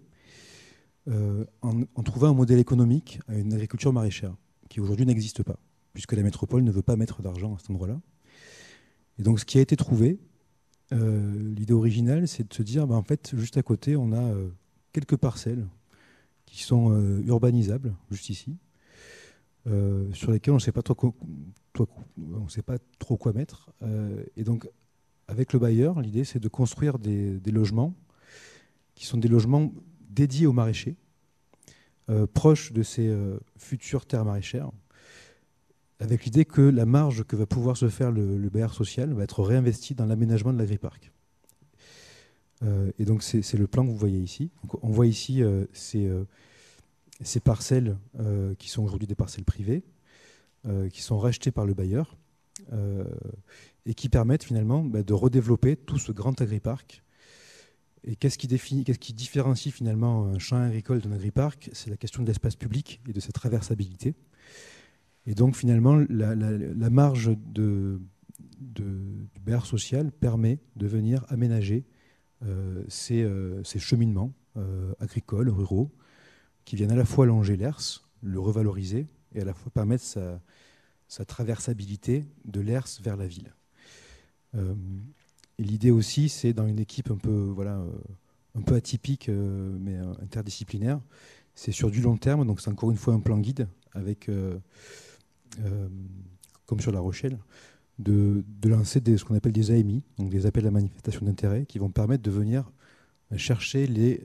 en trouvant un modèle économique à une agriculture maraîchère qui aujourd'hui n'existe pas, puisque la métropole ne veut pas mettre d'argent à cet endroit-là. Et donc ce qui a été trouvé, l'idée originale, c'est de se dire, en fait, juste à côté, on a quelques parcelles qui sont urbanisables, juste ici, sur lesquelles on ne sait pas trop quoi mettre. Et donc, avec le bailleur, l'idée, c'est de construire des logements qui sont des logements dédiés aux maraîchers, proches de ces futures terres maraîchères, avec l'idée que la marge que va pouvoir se faire le bailleur social va être réinvestie dans l'aménagement de l'agriparc. Et donc, c'est le plan que vous voyez ici. Donc, on voit ici ces parcelles qui sont aujourd'hui des parcelles privées, qui sont rachetées par le bailleur, et qui permettent finalement de redévelopper tout ce grand agriparc. Et qu'est-ce qui différencie finalement un champ agricole d'un agriparc? C'est la question de l'espace public et de sa traversabilité. Et donc finalement, la marge du BR social permet de venir aménager ces cheminements agricoles, ruraux, qui viennent à la fois longer l'ERS, le revaloriser, et à la fois permettre sa traversabilité de l'ERS vers la ville. Et l'idée aussi, c'est dans une équipe un peu atypique, mais interdisciplinaire, c'est sur du long terme, donc c'est encore une fois un plan guide, avec, comme sur La Rochelle, de lancer ce qu'on appelle des AMI, donc des appels à manifestation d'intérêt, qui vont permettre de venir chercher les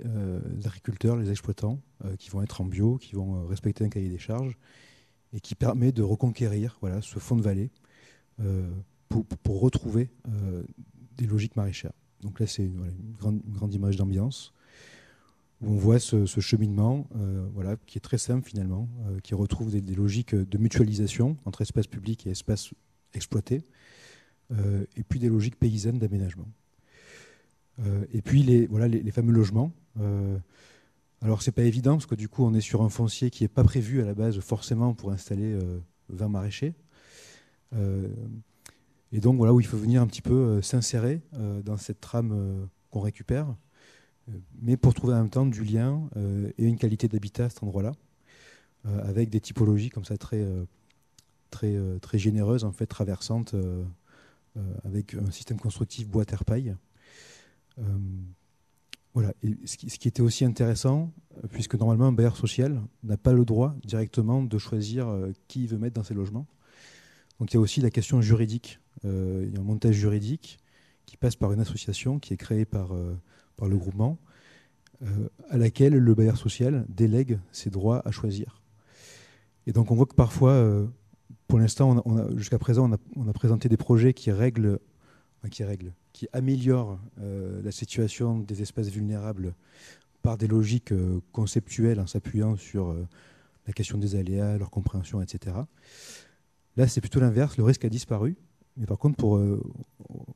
agriculteurs, les exploitants, qui vont être en bio, qui vont respecter un cahier des charges, et qui permet de reconquérir ce fonds de vallée pour retrouver des logiques maraîchères. Donc là, c'est une grande image d'ambiance où on voit ce cheminement qui est très simple finalement, qui retrouve des logiques de mutualisation entre espace public et espace exploité, et puis des logiques paysannes d'aménagement. Et puis les fameux logements. Alors c'est pas évident parce que du coup on est sur un foncier qui n'est pas prévu à la base forcément pour installer 20 maraîchers. Et donc voilà où il faut venir un petit peu s'insérer dans cette trame qu'on récupère, mais pour trouver en même temps du lien et une qualité d'habitat à cet endroit-là, avec des typologies comme ça très généreuses en fait, traversantes, avec un système constructif bois terre paille. Voilà. Et ce qui était aussi intéressant, puisque normalement un bailleur social n'a pas le droit directement de choisir qui il veut mettre dans ses logements. Donc il y a aussi la question juridique. Il y a un montage juridique qui passe par une association qui est créée par le groupement, à laquelle le bailleur social délègue ses droits à choisir. Et donc on voit que parfois, pour l'instant, jusqu'à présent, on a présenté des projets qui améliorent la situation des espaces vulnérables par des logiques conceptuelles en s'appuyant sur la question des aléas, leur compréhension, etc. Là, c'est plutôt l'inverse. Le risque a disparu. Mais par contre, pour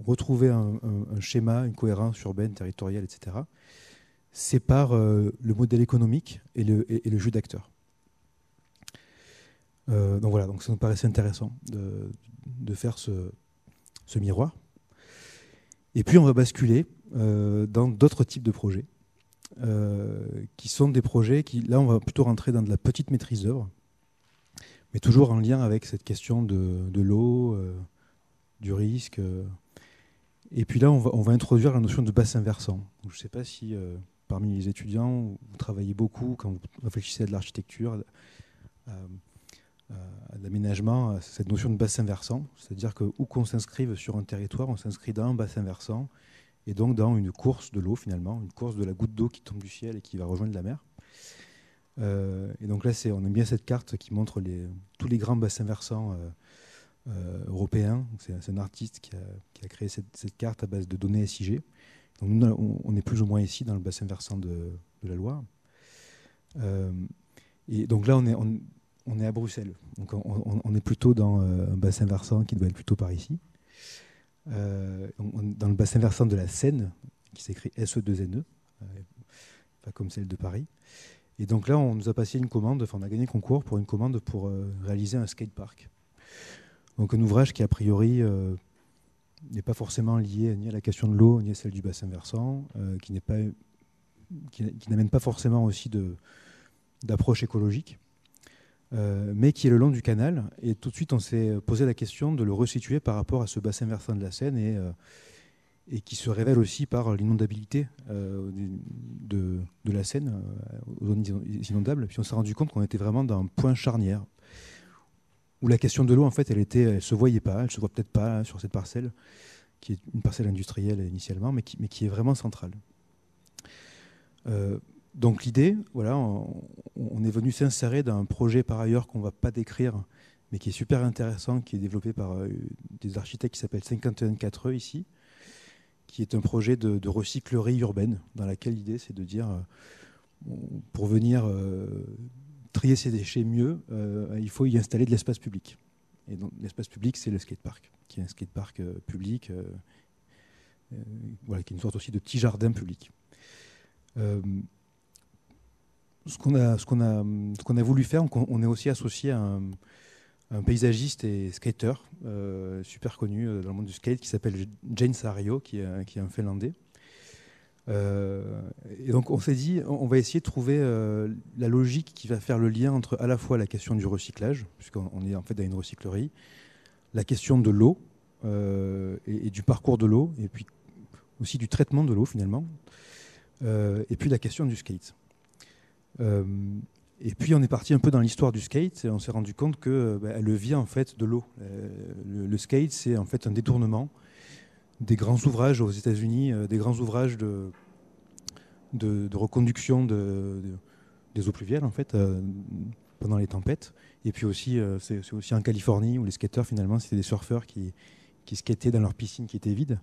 retrouver un schéma, une cohérence urbaine, territoriale, etc., c'est par le modèle économique et le jeu d'acteurs. Donc voilà, donc ça nous paraissait intéressant de faire ce miroir. Et puis on va basculer dans d'autres types de projets, qui sont des projets qui, là on va plutôt rentrer dans de la petite maîtrise d'œuvre, mais toujours en lien avec cette question de l'eau, du risque. Et puis là on va introduire la notion de bassin versant. Donc, je ne sais pas si parmi les étudiants, vous travaillez beaucoup quand vous réfléchissez à de l'architecture, à l'aménagement, à cette notion de bassin versant, c'est-à-dire que où qu'on s'inscrive sur un territoire, on s'inscrit dans un bassin versant et donc dans une course de l'eau finalement, une course de la goutte d'eau qui tombe du ciel et qui va rejoindre la mer. Et donc là, on aime bien cette carte qui montre tous les grands bassins versants européens. C'est un artiste qui a créé cette carte à base de données SIG. Donc nous, on est plus ou moins ici dans le bassin versant de la Loire. Et donc là, on est à Bruxelles, donc on est plutôt dans un bassin versant qui doit être plutôt par ici. Dans le bassin versant de la Seine, qui s'écrit SE2NE, pas comme celle de Paris. Et donc là, on nous a passé une commande, enfin on a gagné le concours pour une commande pour réaliser un skatepark. Donc un ouvrage qui a priori n'est pas forcément lié ni à la question de l'eau, ni à celle du bassin versant, qui n'amène pas forcément aussi d'approche écologique. Mais qui est le long du canal. Et tout de suite, on s'est posé la question de le resituer par rapport à ce bassin versant de la Seine et qui se révèle aussi par l'inondabilité de la Seine aux zones inondables. Puis on s'est rendu compte qu'on était vraiment dans un point charnière où la question de l'eau, en fait, elle se voyait pas, elle se voit peut-être pas là, sur cette parcelle, qui est une parcelle industrielle initialement, mais qui est vraiment centrale. Donc l'idée, voilà, on est venu s'insérer dans un projet par ailleurs qu'on ne va pas décrire, mais qui est super intéressant, qui est développé par des architectes qui s'appellent 51-4E ici, qui est un projet de recyclerie urbaine, dans laquelle l'idée c'est de dire, pour venir trier ses déchets mieux, il faut y installer de l'espace public. Et donc l'espace public, c'est le skatepark, qui est un skatepark public, voilà, qui est une sorte aussi de petit jardin public. Ce qu'on a voulu faire, on est aussi associé à un paysagiste et skater super connu dans le monde du skate qui s'appelle Jane Sario, qui est un Finlandais. Et donc on s'est dit, on va essayer de trouver la logique qui va faire le lien entre à la fois la question du recyclage, puisqu'on est en fait dans une recyclerie, la question de l'eau et du parcours de l'eau, et puis aussi du traitement de l'eau finalement, et puis la question du skate. Et puis on est parti un peu dans l'histoire du skate et on s'est rendu compte qu'elle vient en fait de l'eau. Le skate, c'est en fait un détournement des grands ouvrages aux États-Unis, des grands ouvrages de reconduction des eaux pluviales en fait pendant les tempêtes. Et puis aussi, c'est aussi en Californie où les skateurs finalement c'était des surfeurs qui skataient dans leur piscine qui était vide.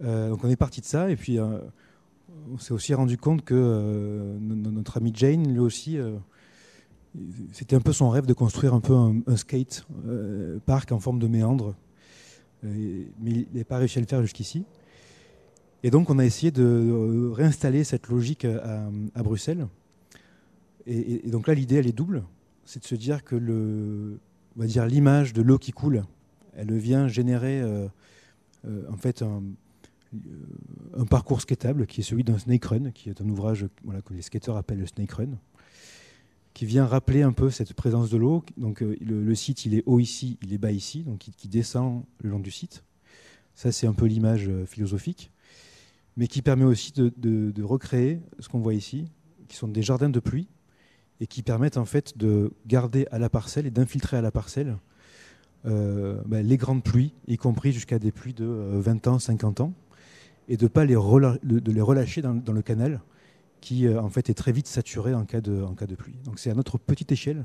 Donc on est parti de ça et puis on s'est aussi rendu compte que notre ami Jane, lui aussi, c'était un peu son rêve de construire un peu un skate park en forme de méandre. Mais il n'a pas réussi à le faire jusqu'ici. Et donc on a essayé de réinstaller cette logique à Bruxelles. Et donc là, l'idée, elle est double. C'est de se dire que on va dire l'image de l'eau qui coule, elle vient générer en fait un parcours skatable qui est celui d'un snake run, qui est un ouvrage que les skateurs appellent le snake run, qui vient rappeler un peu cette présence de l'eau. Donc le site, il est haut ici, il est bas ici, donc qui descend le long du site. Ça, c'est un peu l'image philosophique, mais qui permet aussi de recréer ce qu'on voit ici, qui sont des jardins de pluie, et qui permettent en fait de garder à la parcelle et d'infiltrer à la parcelle les grandes pluies, y compris jusqu'à des pluies de 20 ans, 50 ans, et de ne pas les relâcher dans le canal, qui en fait est très vite saturé en cas de pluie. Donc c'est à notre petite échelle,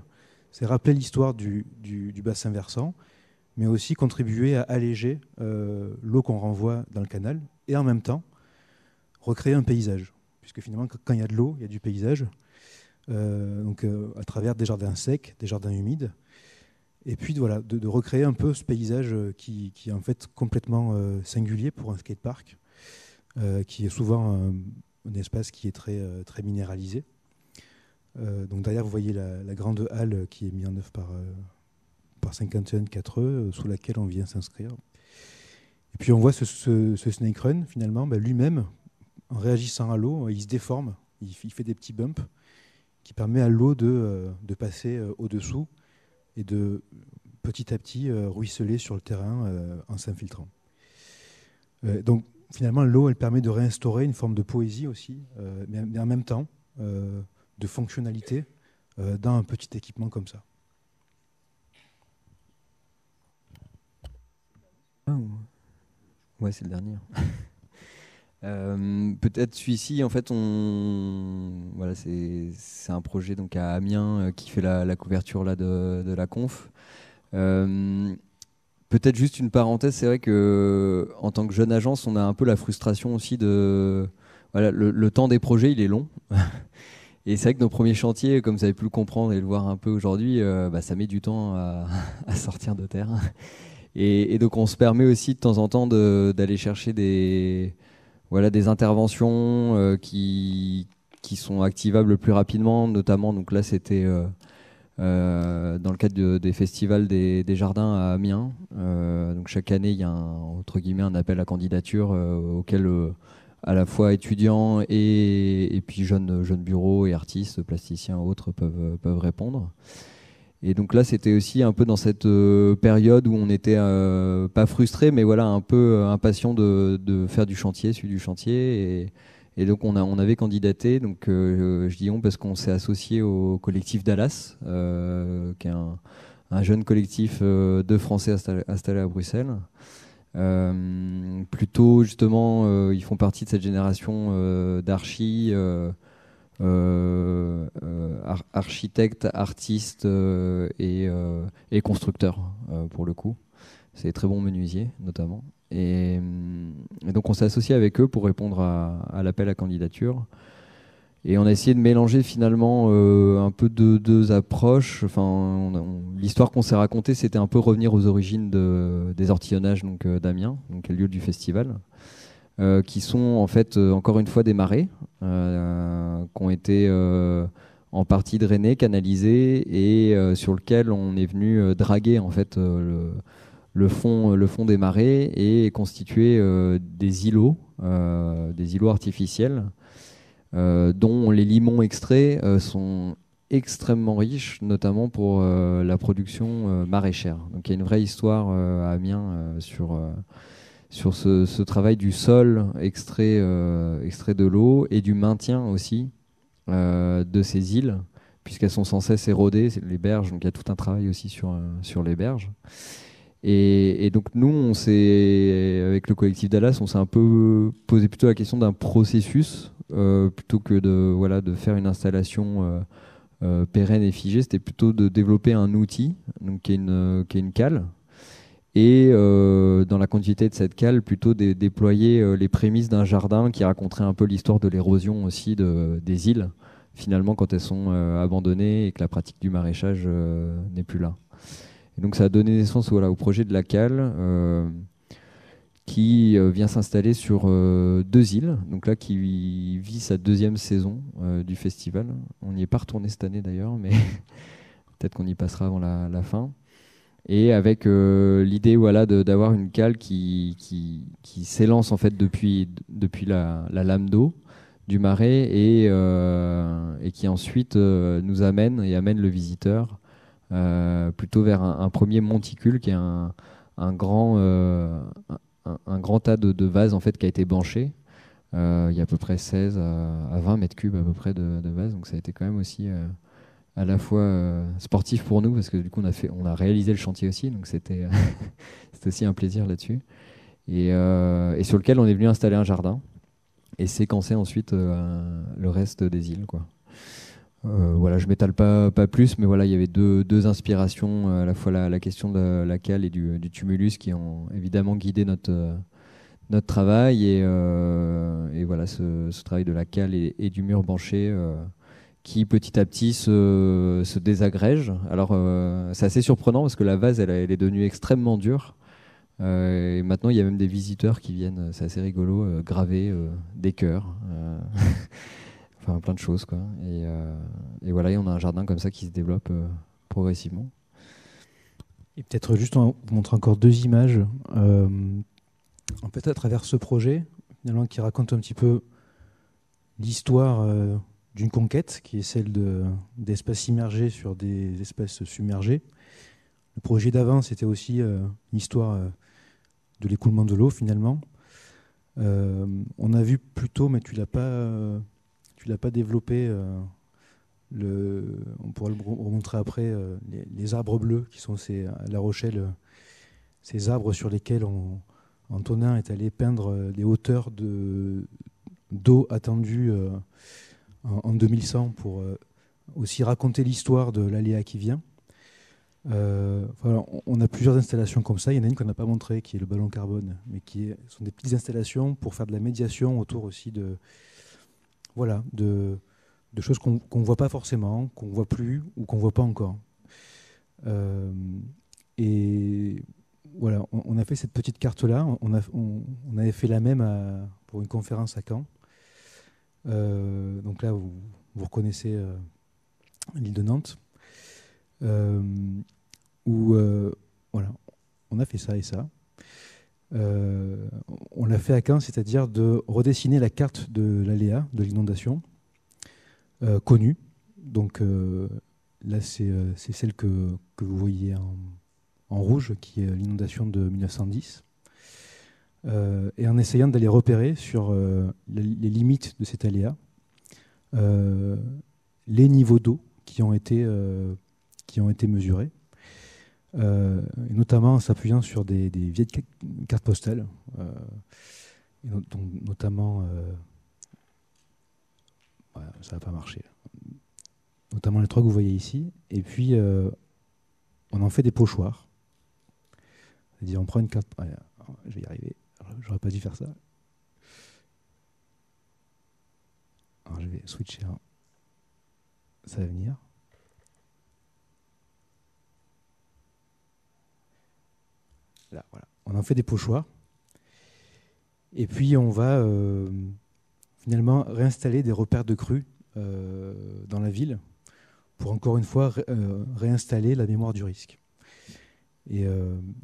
c'est rappeler l'histoire du bassin versant, mais aussi contribuer à alléger l'eau qu'on renvoie dans le canal, et en même temps recréer un paysage, puisque finalement quand il y a de l'eau, il y a du paysage, à travers des jardins secs, des jardins humides, et puis voilà, de recréer un peu ce paysage qui est en fait complètement singulier pour un skatepark, qui est souvent un espace qui est très, très minéralisé. Donc derrière, vous voyez la grande halle qui est mise en œuvre par 51-4E, sous laquelle on vient s'inscrire. Et puis on voit ce snake run, finalement, lui-même, en réagissant à l'eau, il se déforme, il fait des petits bumps, qui permet à l'eau de passer au-dessous et de petit à petit ruisseler sur le terrain en s'infiltrant. Donc finalement, l'eau, elle permet de réinstaurer une forme de poésie aussi, mais en même temps de fonctionnalité dans un petit équipement comme ça. Ouais, c'est le dernier. Peut-être celui-ci, en fait, voilà, c'est un projet donc à Amiens qui fait la couverture là de la conf. Peut-être juste une parenthèse, c'est vrai que en tant que jeune agence, on a un peu la frustration aussi de voilà, le temps des projets, il est long. Et c'est vrai que nos premiers chantiers, comme vous avez pu le comprendre et le voir un peu aujourd'hui, ça met du temps à sortir de terre. Et donc on se permet aussi de temps en temps d'aller chercher des interventions qui sont activables plus rapidement, notamment. Donc là, c'était dans le cadre des festivals des jardins à Amiens. Donc chaque année, il y a entre guillemets un appel à candidature auquel à la fois étudiants et puis jeunes bureaux et artistes, plasticiens ou autres peuvent répondre. Et donc là, c'était aussi un peu dans cette période où on n'était pas frustré, mais voilà, un peu impatient de faire du chantier, suivre du chantier. Et donc on avait candidaté, donc je dis on parce qu'on s'est associé au collectif Dallas, qui est un jeune collectif de Français installés à Bruxelles. Plutôt justement, ils font partie de cette génération d'archi. Architectes, artistes et constructeurs pour le coup. C'est des très bons menuisiers notamment. Et donc on s'est associé avec eux pour répondre à l'appel à candidature. Et on a essayé de mélanger finalement un peu deux approches. Enfin, l'histoire qu'on s'est racontée, c'était un peu revenir aux origines des ortillonnages d'Amiens, donc le lieu du festival. qui sont en fait encore une fois des marais qui ont été en partie drainés, canalisés et sur lequel on est venu draguer en fait le fond des marais et constituer des îlots artificiels dont les limons extraits sont extrêmement riches, notamment pour la production maraîchère. Donc il y a une vraie histoire à Amiens sur ce travail du sol extrait de l'eau et du maintien aussi de ces îles, puisqu'elles sont sans cesse érodées, les berges, donc il y a tout un travail aussi sur les berges. Et donc nous, avec le collectif Dallas, on s'est un peu posé plutôt la question d'un processus, plutôt que de faire une installation pérenne et figée. C'était plutôt de développer un outil, donc qui est une cale, et dans la continuité de cette cale, plutôt déployer les prémices d'un jardin qui raconterait un peu l'histoire de l'érosion aussi des îles, finalement, quand elles sont abandonnées et que la pratique du maraîchage n'est plus là. Et donc ça a donné naissance au projet de la cale qui vient s'installer sur 2 îles, donc là qui vit sa 2e saison du festival. On n'y est pas retourné cette année d'ailleurs, mais peut-être qu'on y passera avant la fin. Et avec l'idée d'avoir une cale qui s'élance en fait depuis la lame d'eau du marais et qui ensuite nous amène le visiteur plutôt vers un premier monticule qui est un grand tas de vases en fait qui a été banché. Il y a à peu près 16 à 20 mètres cubes à peu près de vases, donc ça a été quand même aussi à la fois sportif pour nous parce que du coup on a réalisé le chantier aussi, donc c'était aussi un plaisir là-dessus et sur lequel on est venu installer un jardin et séquencer ensuite le reste des îles, quoi. Voilà, je m'étale pas plus, mais voilà, il y avait deux inspirations, à la fois la question de la cale et du tumulus qui ont évidemment guidé notre travail et voilà ce travail de la cale et du mur banché qui petit à petit se désagrège. Alors c'est assez surprenant parce que la vase elle est devenue extrêmement dure et maintenant il y a même des visiteurs qui viennent, c'est assez rigolo, graver des cœurs. Enfin, plein de choses, quoi. Et voilà, et on a un jardin comme ça qui se développe progressivement. Et peut-être juste vous montrer encore 2 images. En fait, à travers ce projet, finalement, qui raconte un petit peu l'histoire d'une conquête, qui est celle d'espaces immergés sur des espaces submergés. Le projet d'avant, c'était aussi une histoire de l'écoulement de l'eau, finalement. On a vu plus tôt, mais tu l'as pas développé. On pourra le remontrer après, les arbres bleus qui sont à La Rochelle, ces arbres sur lesquels Antonin est allé peindre les hauteurs d'eau attendues en 2100 pour aussi raconter l'histoire de l'aléa qui vient. Voilà, on a plusieurs installations comme ça. Il y en a une qu'on n'a pas montrée, qui est le ballon carbone, mais sont des petites installations pour faire de la médiation autour aussi de choses qu'on ne voit pas forcément, qu'on ne voit plus ou qu'on ne voit pas encore. Et voilà, on a fait cette petite carte-là. On avait fait la même pour une conférence à Caen. Donc là, vous reconnaissez l'île de Nantes. Où voilà, on a fait ça et ça. On l'a fait à Caen, c'est-à-dire de redessiner la carte de l'aléa, de l'inondation, connue. Donc là, c'est celle que vous voyez en rouge, qui est l'inondation de 1910. Et en essayant d'aller repérer sur les limites de cet aléa, les niveaux d'eau qui ont été mesurés. Et notamment en s'appuyant sur des vieilles cartes postales, notamment, ça n'a pas marché, notamment les 3 que vous voyez ici, et puis on en fait des pochoirs, c'est-à-dire on prend une carte, je vais y arriver, j'aurais pas dû faire ça, alors je vais switcher, ça va venir. Là, voilà. On en fait des pochoirs. Et puis on va finalement réinstaller des repères de crues dans la ville pour encore une fois réinstaller la mémoire du risque. Et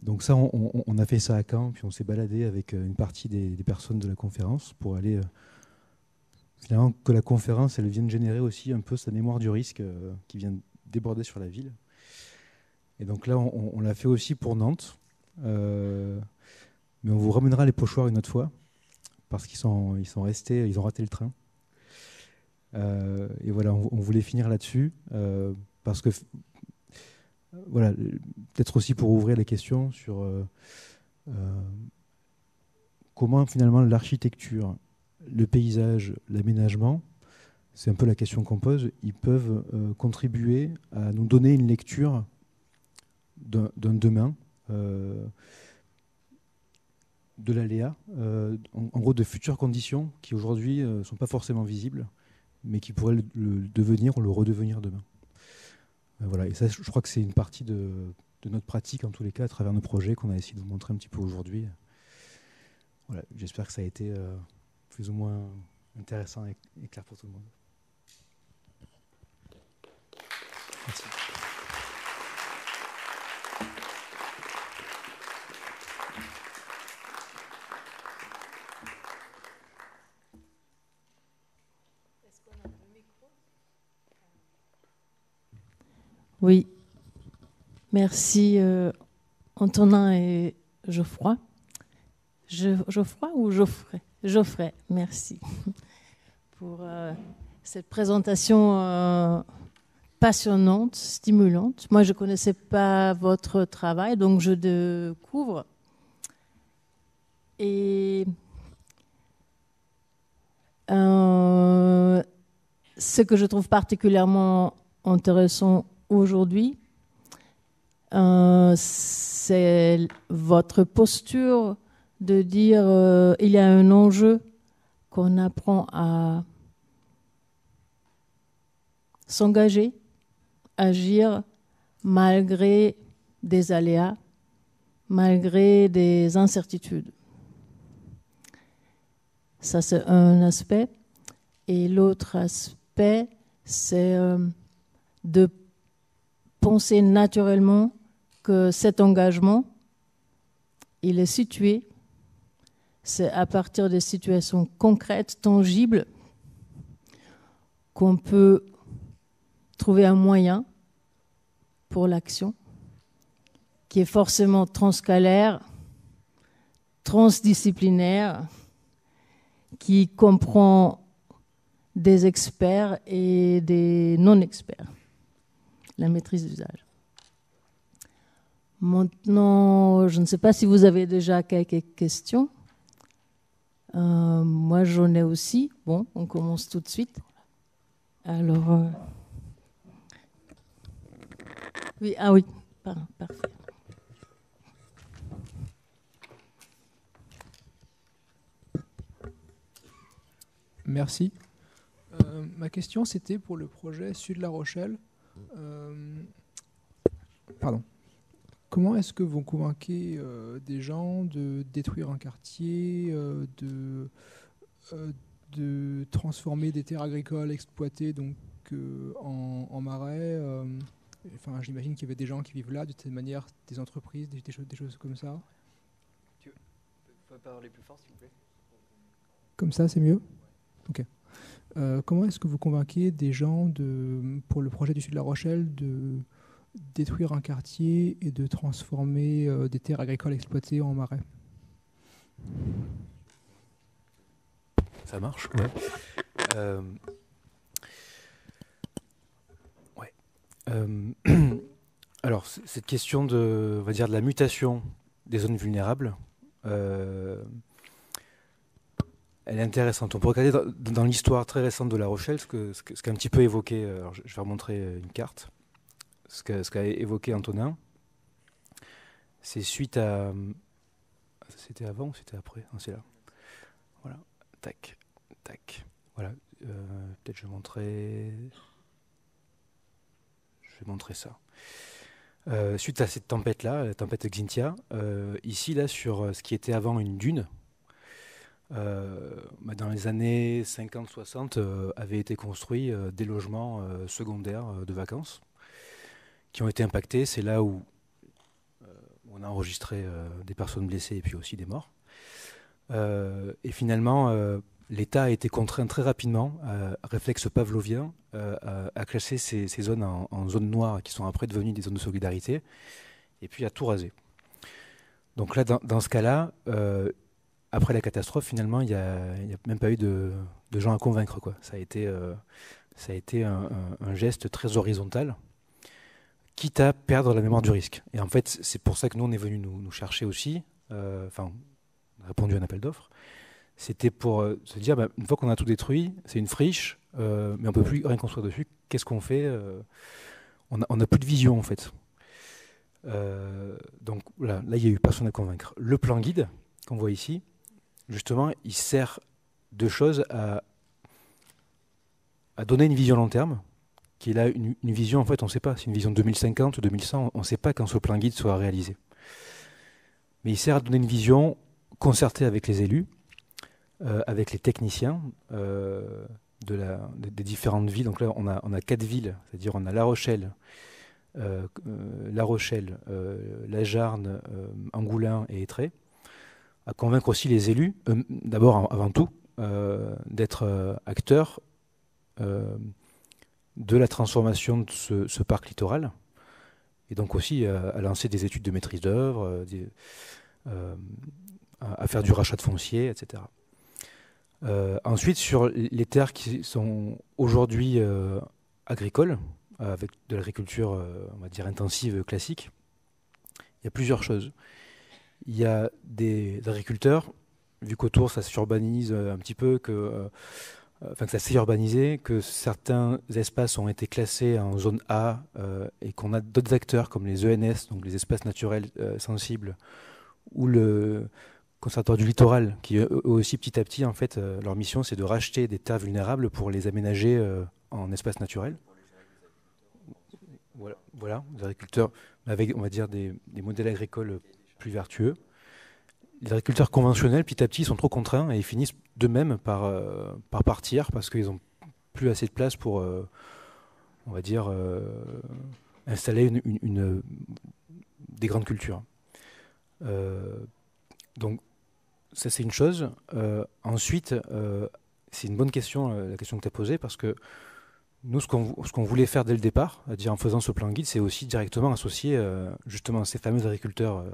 donc ça, on a fait ça à Caen, puis on s'est baladé avec une partie des personnes de la conférence pour aller finalement que la conférence elle vienne générer aussi un peu sa mémoire du risque qui vient déborder sur la ville. Et donc là, on l'a fait aussi pour Nantes, mais on vous ramènera les pochoirs une autre fois parce qu'ils sont restés, ils ont raté le train. Et voilà, on voulait finir là-dessus parce que voilà, peut-être aussi pour ouvrir les questions sur comment finalement l'architecture, le paysage, l'aménagement, c'est un peu la question qu'on pose, ils peuvent contribuer à nous donner une lecture d'un demain, de l'aléa, en gros de futures conditions qui aujourd'hui ne sont pas forcément visibles, mais qui pourraient le devenir ou le redevenir demain. Voilà, et ça, je crois que c'est une partie de notre pratique, en tous les cas, à travers nos projets, qu'on a essayé de vous montrer un petit peu aujourd'hui. Voilà, j'espère que ça a été plus ou moins intéressant et clair pour tout le monde. Merci. Oui, merci Antonin et Geoffroy. Geoffroy ou Geoffrey? Geoffrey, merci pour cette présentation passionnante, stimulante. Moi, je ne connaissais pas votre travail, donc je découvre. Et ce que je trouve particulièrement intéressant aujourd'hui, c'est votre posture de dire il y a un enjeu qu'on apprend à s'engager, agir malgré des aléas, malgré des incertitudes. Ça, c'est un aspect. Et l'autre aspect, c'est de penser naturellement que cet engagement, il est situé, c'est à partir des situations concrètes, tangibles, qu'on peut trouver un moyen pour l'action qui est forcément transcalaire, transdisciplinaire, qui comprend des experts et des non-experts. La maîtrise d'usage. Maintenant, je ne sais pas si vous avez déjà quelques questions. Moi, j'en ai aussi. Bon, on commence tout de suite. Alors, oui, ah oui, parfait. Merci. Ma question, c'était pour le projet Sud-La Rochelle. Pardon. Comment est-ce que vous convainquez des gens de détruire un quartier, de transformer des terres agricoles exploitées donc, en marais enfin, j'imagine qu'il y avait des gens qui vivent là, de cette manière, des entreprises, des choses comme ça. Tu peux parler plus fort, s'il vous plaît? Comme ça, c'est mieux? Ok. Comment est-ce que vous convainquez des gens, pour le projet du Sud de La Rochelle, de détruire un quartier et de transformer des terres agricoles exploitées en marais? Ça marche, ouais. Alors, cette question on va dire, de la mutation des zones vulnérables, elle est intéressante. On peut regarder dans l'histoire très récente de La Rochelle ce qu'a un petit peu évoqué. Alors je vais remontrer une carte. Ce qu'a évoqué Antonin, c'est suite à... C'était avant ou c'était après? Non, c'est là. Voilà. Tac, tac. Voilà. Peut-être je vais montrer ça. Suite à cette tempête-là, la tempête Xynthia, ici, là, sur ce qui était avant une dune, dans les années 50-60, avaient été construits des logements secondaires de vacances qui ont été impactés. C'est là où on a enregistré des personnes blessées et puis aussi des morts. Et finalement, l'État a été contraint très rapidement, réflexe pavlovien, à classer ces zones en zones noires qui sont après devenues des zones de solidarité, et puis à tout raser. Donc là, dans ce cas-là, après la catastrophe, finalement, il n'y a même pas eu de gens à convaincre, quoi. Ça a été un geste très horizontal, quitte à perdre la mémoire du risque. Et en fait, c'est pour ça que nous, on est venu nous chercher aussi, on a répondu à un appel d'offres. C'était pour se dire, une fois qu'on a tout détruit, c'est une friche, mais on ne peut plus rien construire dessus. Qu'est-ce qu'on fait? On n'a plus de vision, en fait. Donc là, il n'y a eu personne à convaincre. Le plan guide, qu'on voit ici, justement, il sert de choses à donner une vision long terme, qui est là une vision, en fait, on ne sait pas. C'est une vision 2050, 2100, on ne sait pas quand ce plan guide sera réalisé. Mais il sert à donner une vision concertée avec les élus, avec les techniciens des différentes villes. Donc là, on a 4 villes, c'est-à-dire on a La Rochelle, La Jarne, Angoulins et Étré, à convaincre aussi les élus, d'abord, avant tout, d'être acteurs de la transformation de ce parc littoral, et donc aussi à lancer des études de maîtrise d'œuvre, à faire du rachat de foncier, etc. Ensuite, sur les terres qui sont aujourd'hui agricoles, avec de l'agriculture, on va dire, intensive, classique, il y a plusieurs choses. Il y a des agriculteurs, vu qu'autour ça s'urbanise un petit peu, que ça s'est urbanisé, que certains espaces ont été classés en zone A et qu'on a d'autres acteurs comme les ENS, donc les espaces naturels sensibles, ou le Conservatoire du littoral, qui eux aussi petit à petit, en fait, leur mission c'est de racheter des terres vulnérables pour les aménager en espaces naturels. Voilà, les agriculteurs avec, on va dire, des modèles agricoles plus vertueux. Les agriculteurs conventionnels, petit à petit, sont trop contraints et ils finissent d'eux-mêmes par partir parce qu'ils n'ont plus assez de place pour, on va dire, installer des grandes cultures. Donc, ça, c'est une chose. Ensuite, c'est une bonne question, la question que tu as posée, parce que nous, ce qu'on voulait faire dès le départ, en faisant ce plan guide, c'est aussi directement associer justement ces fameux agriculteurs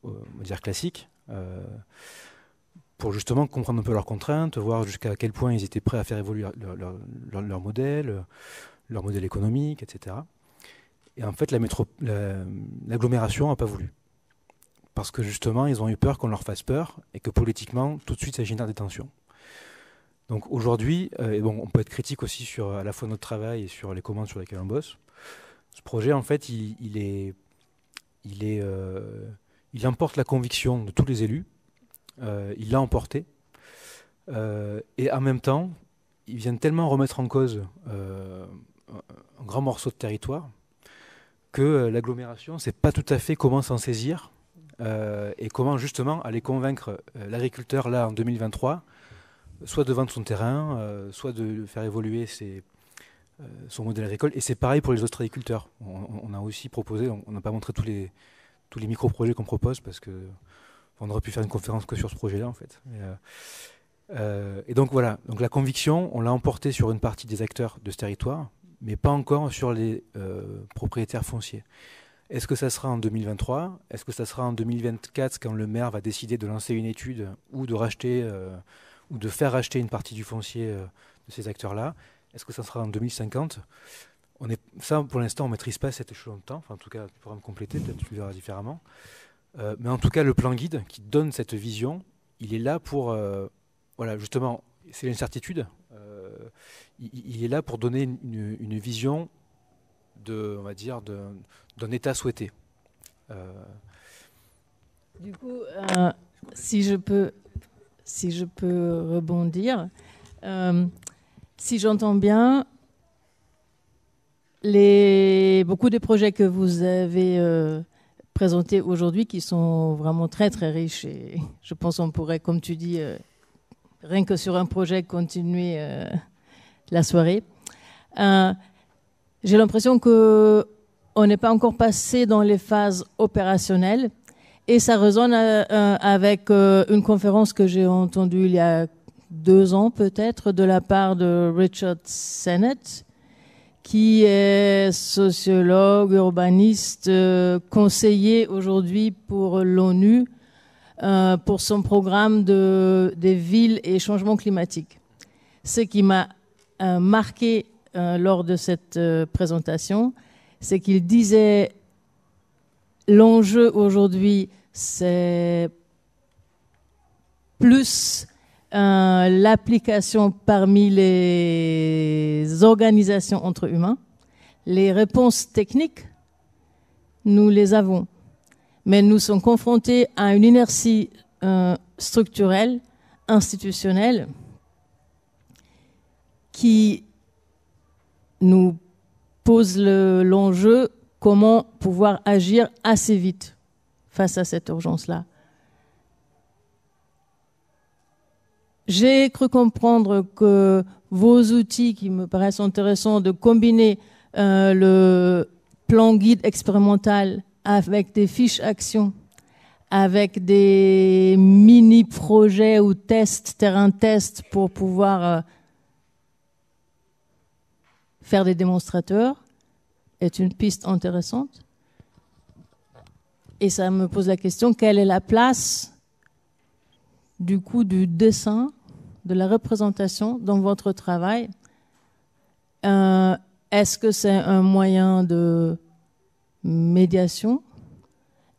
on va dire classiques, pour justement comprendre un peu leurs contraintes, voir jusqu'à quel point ils étaient prêts à faire évoluer leur modèle économique, etc. Et en fait, l'agglomération n'a pas voulu. Parce que justement, ils ont eu peur qu'on leur fasse peur et que politiquement, tout de suite, ça génère des tensions. Donc aujourd'hui, on peut être critique aussi sur à la fois notre travail et sur les commandes sur lesquelles on bosse. Ce projet, en fait, il emporte la conviction de tous les élus, il l'a emporté, et en même temps, ils viennent tellement remettre en cause un grand morceau de territoire que l'agglomération ne sait pas tout à fait comment s'en saisir et comment justement aller convaincre l'agriculteur là en 2023, soit de vendre son terrain, soit de faire évoluer son modèle agricole. Et c'est pareil pour les autres agriculteurs. On a aussi proposé, on n'a pas montré tous les micro-projets qu'on propose parce qu'on aurait pu faire une conférence que sur ce projet-là en fait. Et donc voilà, donc la conviction, on l'a emportée sur une partie des acteurs de ce territoire, mais pas encore sur les propriétaires fonciers. Est-ce que ça sera en 2023 ? Est-ce que ça sera en 2024 quand le maire va décider de lancer une étude ou de racheter ou de faire racheter une partie du foncier de ces acteurs-là ? Est-ce que ça sera en 2050 ? Ça, pour l'instant, on ne maîtrise pas cet échelon de temps. Enfin, en tout cas, tu pourras me compléter, peut-être tu le verras différemment. Mais en tout cas, le plan guide qui donne cette vision, il est là pour... voilà, justement, c'est l'incertitude. Il est là pour donner une vision on va dire, d'un état souhaité. Du coup, si je peux rebondir, si j'entends bien, beaucoup de projets que vous avez présentés aujourd'hui qui sont vraiment très très riches. Et je pense qu'on pourrait, comme tu dis, rien que sur un projet, continuer la soirée. J'ai l'impression qu'on n'est pas encore passé dans les phases opérationnelles. Et ça résonne avec une conférence que j'ai entendue il y a 2 ans peut-être de la part de Richard Sennett, qui est sociologue, urbaniste, conseiller aujourd'hui pour l'ONU, pour son programme des villes et changement climatique. Ce qui m'a marqué lors de cette présentation, c'est qu'il disait l'enjeu aujourd'hui, c'est plus l'application parmi les organisations entre humains. Les réponses techniques, nous les avons. Mais nous sommes confrontés à une inertie structurelle, institutionnelle, qui nous pose l'enjeu comment pouvoir agir assez vite face à cette urgence-là. J'ai cru comprendre que vos outils, qui me paraissent intéressants, de combiner le plan guide expérimental avec des fiches actions, avec des mini-projets ou tests, terrain-tests pour pouvoir faire des démonstrateurs, est une piste intéressante. Et ça me pose la question, quelle est la place du coup du dessin, de la représentation dans votre travail? Est-ce que c'est un moyen de médiation?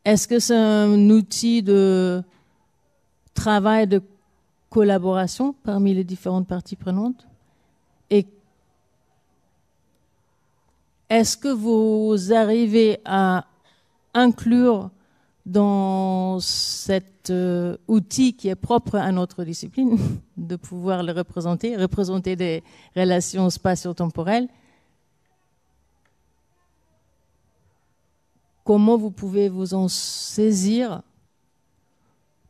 Est-ce que c'est un outil de travail, de collaboration parmi les différentes parties prenantes? Et est-ce que vous arrivez à inclure dans cet outil qui est propre à notre discipline, de pouvoir le représenter des relations spatio-temporelles, comment vous pouvez vous en saisir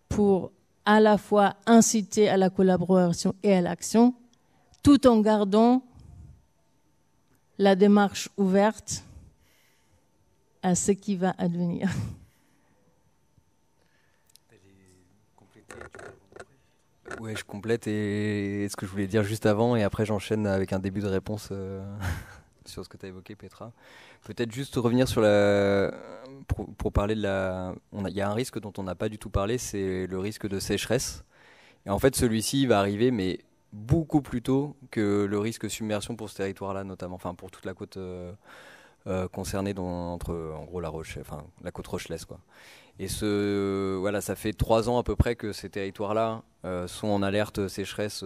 pour à la fois inciter à la collaboration et à l'action, tout en gardant la démarche ouverte à ce qui va advenir. Oui, je complète et ce que je voulais dire juste avant et après j'enchaîne avec un début de réponse sur ce que tu as évoqué, Petra. Peut-être juste revenir sur pour parler de il y a un risque dont on n'a pas du tout parlé, c'est le risque de sécheresse. Et en fait, celui-ci va arriver, mais beaucoup plus tôt que le risque de submersion pour ce territoire-là, notamment, enfin pour toute la côte concernée entre en gros la côte rochelaise, quoi. Et voilà, ça fait 3 ans à peu près que ces territoires-là sont en alerte sécheresse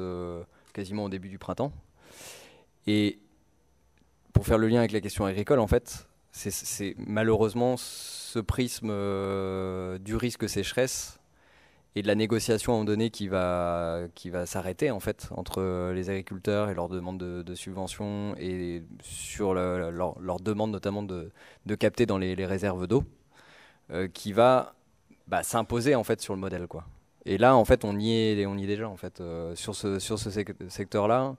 quasiment au début du printemps. Et pour faire le lien avec la question agricole, en fait, c'est malheureusement ce prisme du risque sécheresse et de la négociation à un moment donné qui va s'arrêter en fait entre les agriculteurs et leurs demandes de subventions et sur leur demande notamment de capter dans les réserves d'eau, qui va s'imposer en fait sur le modèle, quoi. Et là en fait on y est déjà en fait sur ce secteur-là.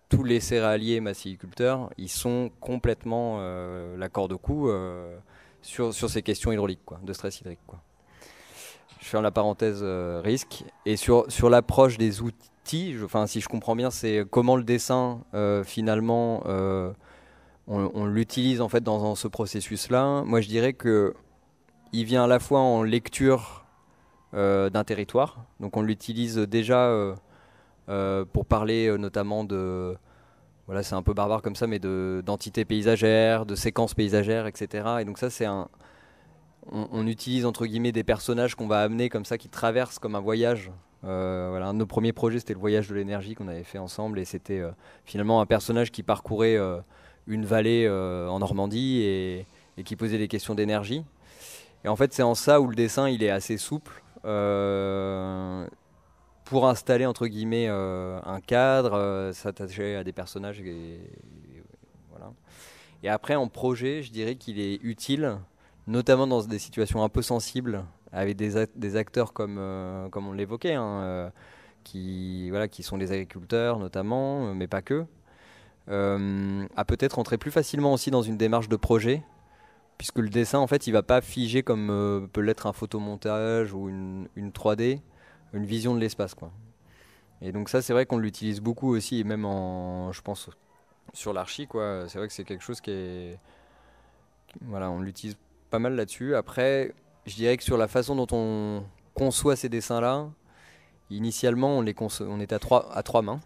Tous les céréaliers massiliculteurs, ils sont complètement la corde au cou sur ces questions hydrauliques, quoi, de stress hydrique, quoi. Je ferme la parenthèse risque. Et sur l'approche des outils, si je comprends bien, c'est comment le dessin, finalement, on l'utilise en fait dans ce processus-là. Moi, je dirais qu'il vient à la fois en lecture d'un territoire. Donc, on l'utilise déjà pour parler notamment de... Voilà, c'est un peu barbare comme ça, mais d'entités paysagères, de séquences paysagères, etc. Et donc ça, c'est on utilise entre guillemets des personnages qu'on va amener comme ça, qui traversent comme un voyage. Voilà, un de nos premiers projets, c'était le voyage de l'énergie qu'on avait fait ensemble, et c'était finalement un personnage qui parcourait une vallée en Normandie et qui posait des questions d'énergie. Et en fait, c'est en ça où le dessin, il est assez souple. Pour installer entre guillemets un cadre, s'attacher à des personnages et voilà. Et après en projet, je dirais qu'il est utile notamment dans des situations un peu sensibles, avec des acteurs comme on l'évoquait, hein, qui sont les agriculteurs notamment, mais pas que, à peut-être entrer plus facilement aussi dans une démarche de projet, puisque le dessin, en fait, il ne va pas figer comme peut l'être un photomontage ou une 3D, une vision de l'espace, quoi. Et donc ça, c'est vrai qu'on l'utilise beaucoup aussi, et même je pense, sur l'archi, quoi. C'est vrai que c'est quelque chose voilà, on l'utilise pas mal là-dessus. Après, je dirais que sur la façon dont on conçoit ces dessins-là, initialement, on était à trois mains.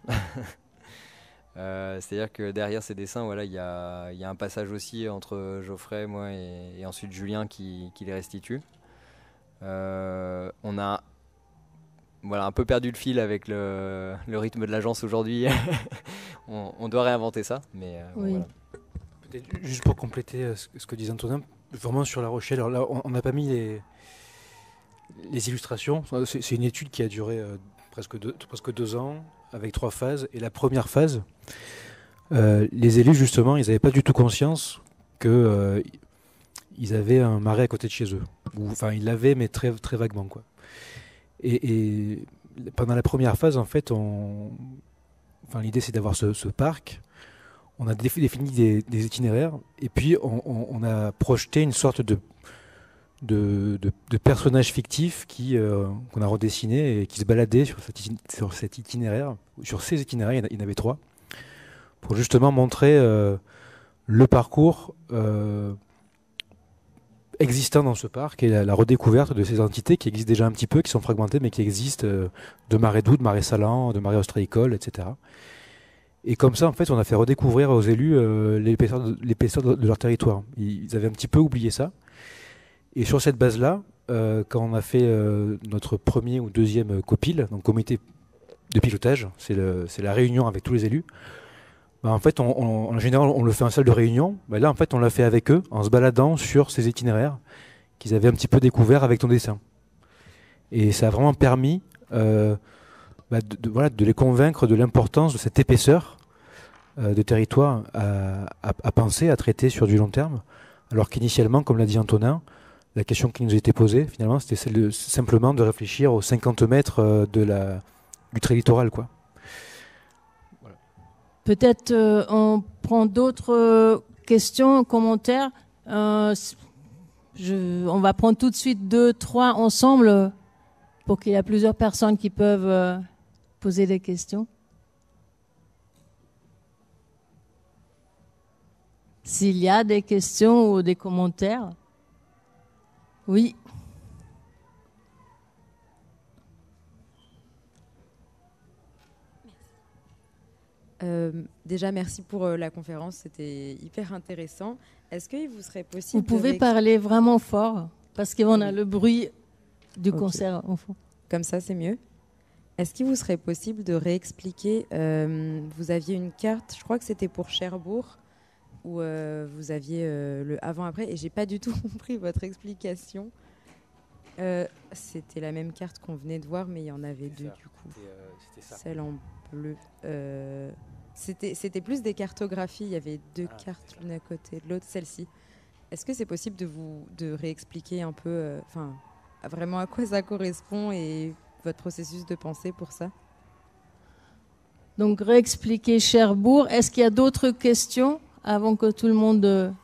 C'est-à-dire que derrière ces dessins, voilà, il y a un passage aussi entre Geoffrey, moi et ensuite Julien qui les restitue. On a un peu perdu le fil avec le rythme de l'agence aujourd'hui. on doit réinventer ça. Mais Oui. voilà. Peut-être juste pour compléter ce que disait Antonin, vraiment sur La Rochelle, alors là, on n'a pas mis les illustrations. C'est une étude qui a duré presque 2 ans, avec 3 phases. Et la première phase, les élus, justement, ils n'avaient pas du tout conscience qu'ils avaient un marais à côté de chez eux. Enfin, ils l'avaient, mais très, très vaguement, quoi. Et pendant la première phase, en fait, l'idée, c'est d'avoir ce parc. On a défini des itinéraires, et puis on a projeté une sorte de personnages fictifs qu'on a redessinés et qui se baladaient sur cet itinéraire. Sur ces itinéraires, il y en avait 3, pour justement montrer le parcours existant dans ce parc et la redécouverte de ces entités qui existent déjà un petit peu, qui sont fragmentées, mais qui existent de marais doux, de marais salants, de marais ostréicoles, etc. Et comme ça, en fait, on a fait redécouvrir aux élus l'épaisseur de leur territoire. Ils avaient un petit peu oublié ça. Et sur cette base-là, quand on a fait notre premier ou deuxième copil, donc comité de pilotage, c'est la réunion avec tous les élus, en fait, en général, on le fait en salle de réunion. Là, en fait, on l'a fait avec eux, en se baladant sur ces itinéraires qu'ils avaient un petit peu découverts avec ton dessin. Et ça a vraiment permis de les convaincre de l'importance de cette épaisseur de territoire à penser, à traiter sur du long terme. Alors qu'initialement, comme l'a dit Antonin, la question qui nous a été posée, finalement, c'était celle simplement de réfléchir aux 50 mètres du trait littoral, quoi. Peut-être on prend d'autres questions, commentaires. On va prendre tout de suite 2, 3 ensemble pour qu'il y ait plusieurs personnes qui peuvent poser des questions. S'il y a des questions ou des commentaires. Oui. Déjà, merci pour la conférence, c'était hyper intéressant. Est-ce qu'il vous serait possible... Vous pouvez parler vraiment fort, parce qu'on a le bruit du concert en fond. Comme ça, c'est mieux. Est-ce qu'il vous serait possible de réexpliquer, vous aviez une carte, je crois que c'était pour Cherbourg, où vous aviez le avant-après, et j'ai pas du tout compris votre explication. C'était la même carte qu'on venait de voir, mais il y en avait deux du coup. C'était ça. Celle en bleu. C'était plus des cartographies, il y avait 2 cartes l'une à côté de l'autre, celle-ci. Est-ce que c'est possible de réexpliquer un peu vraiment à quoi ça correspond et votre processus de pensée pour ça? Donc réexpliquer Cherbourg. Est-ce qu'il y a d'autres questions avant que tout le monde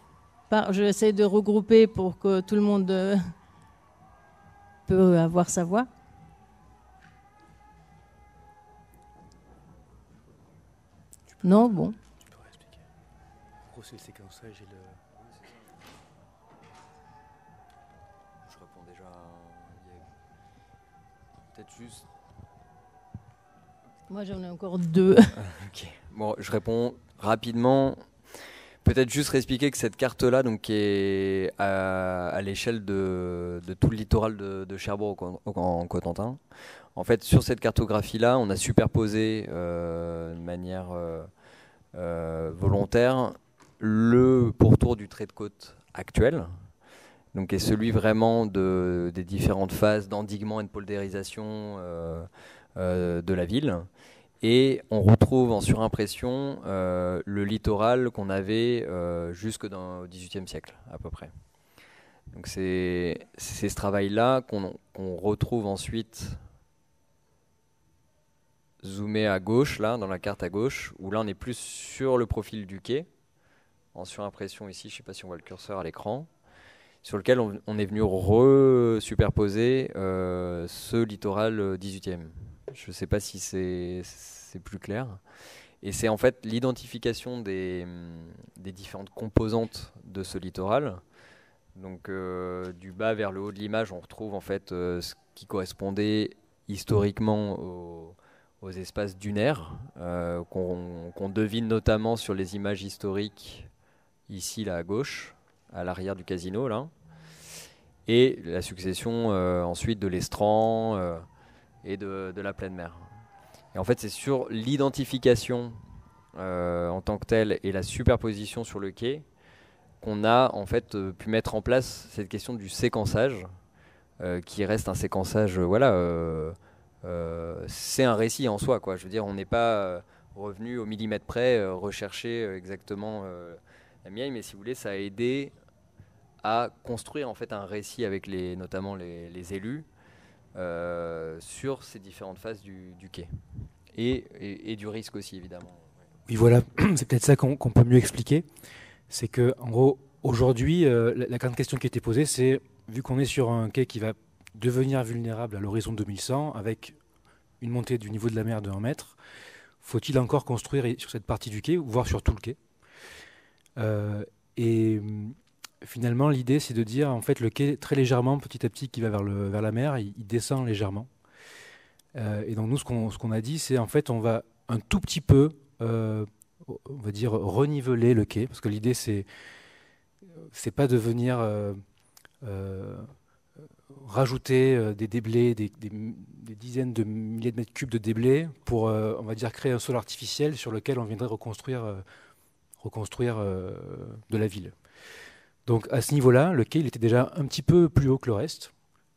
parle? Je vais essayer de regrouper pour que tout le monde peut avoir sa voix. Non, bon. Tu pourrais expliquer. En gros, c'est le séquençage et le... Je réponds déjà. Peut-être juste. Moi, j'en ai encore 2. Ok. Bon, je réponds rapidement. Peut-être juste réexpliquer que cette carte-là, donc, qui est à l'échelle de tout le littoral de Cherbourg en Cotentin. En fait, sur cette cartographie-là, on a superposé de manière volontaire le pourtour du trait de côte actuel, donc, qui est celui vraiment des différentes phases d'endiguement et de poldérisation de la ville. Et on retrouve en surimpression le littoral qu'on avait jusque au XVIIIe siècle, à peu près. Donc c'est ce travail-là qu'on retrouve ensuite zoomé à gauche, là, dans la carte à gauche, où là on est plus sur le profil du quai, en surimpression ici, je ne sais pas si on voit le curseur à l'écran, sur lequel on est venu superposer ce littoral 18e. Je ne sais pas si c'est plus clair. Et c'est en fait l'identification des différentes composantes de ce littoral. Donc du bas vers le haut de l'image, on retrouve en fait ce qui correspondait historiquement aux espaces dunaires, qu'on devine notamment sur les images historiques, ici là à gauche, à l'arrière du casino là. Et la succession ensuite de l'estran et de la pleine mer. Et en fait, c'est sur l'identification en tant que telle et la superposition sur le quai qu'on a en fait pu mettre en place cette question du séquençage, qui reste un séquençage, c'est un récit en soi, quoi. Je veux dire, on n'est pas revenu au millimètre près rechercher exactement la mienne, mais si vous voulez, ça a aidé à construire en fait un récit avec notamment les élus sur ces différentes phases du quai et du risque aussi, évidemment. Oui, voilà, c'est peut-être ça qu'on peut mieux expliquer. C'est que, en gros, aujourd'hui, la grande question qui a été posée, c'est, vu qu'on est sur un quai qui va devenir vulnérable à l'horizon 2100, avec une montée du niveau de la mer de 1 mètre, faut-il encore construire sur cette partie du quai, voire sur tout le quai Et finalement, l'idée, c'est de dire, en fait, le quai, très légèrement, petit à petit, qui va vers la mer, il descend légèrement. Et donc, nous, ce qu'on a dit, c'est, en fait, on va un tout petit peu, on va dire, reniveler le quai, parce que l'idée, c'est pas de venir rajouter des déblais, des dizaines de milliers de mètres cubes de déblais pour, on va dire, créer un sol artificiel sur lequel on viendrait reconstruire de la ville. Donc à ce niveau-là, le quai il était déjà un petit peu plus haut que le reste,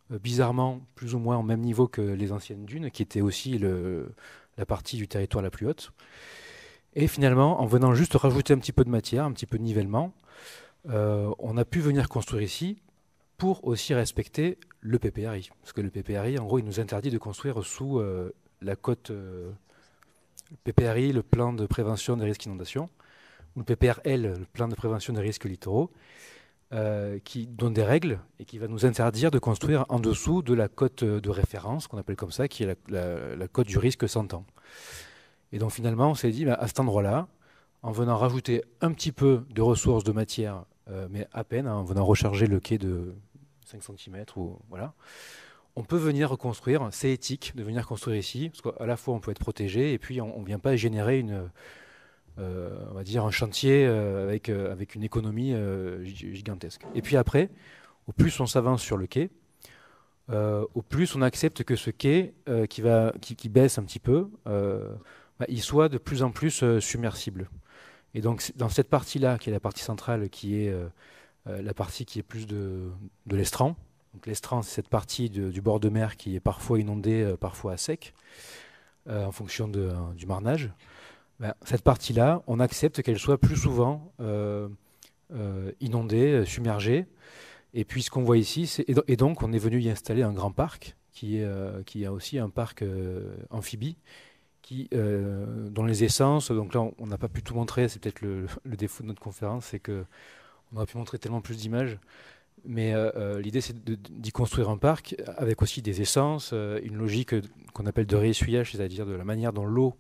bizarrement plus ou moins au même niveau que les anciennes dunes, qui étaient aussi la partie du territoire la plus haute. Et finalement, en venant juste rajouter un petit peu de matière, un petit peu de nivellement, on a pu venir construire ici pour aussi respecter le PPRI. Parce que le PPRI, en gros, il nous interdit de construire sous la côte PPRI, le plan de prévention des risques d'inondation, ou le PPRL, le plan de prévention des risques littoraux, qui donne des règles et qui va nous interdire de construire en dessous de la cote de référence, qu'on appelle comme ça, qui est la cote du risque 100 ans. Et donc finalement, on s'est dit, à cet endroit-là, en venant rajouter un petit peu de ressources de matière, mais à peine, en venant recharger le quai de 5 cm, voilà, on peut venir reconstruire. C'est éthique de venir construire ici, parce qu'à la fois on peut être protégé, et puis on ne vient pas générer on va dire un chantier avec une économie gigantesque. Et puis après, au plus on s'avance sur le quai, au plus on accepte que ce quai qui baisse un petit peu, il soit de plus en plus submersible. Et donc dans cette partie-là, qui est la partie centrale, qui est la partie qui est plus de l'estran. Donc l'estran, c'est cette partie du bord de mer qui est parfois inondée, parfois à sec, en fonction du marnage. Cette partie-là, on accepte qu'elle soit plus souvent inondée, submergée. Et puis ce qu'on voit ici, et donc on est venu y installer un grand parc, qui a aussi un parc amphibie, dont les essences, donc là on n'a pas pu tout montrer, c'est peut-être le défaut de notre conférence, c'est qu'on aurait pu montrer tellement plus d'images. Mais l'idée, c'est d'y construire un parc avec aussi des essences, une logique qu'on appelle de réessuyage, c'est-à-dire de la manière dont l'eau,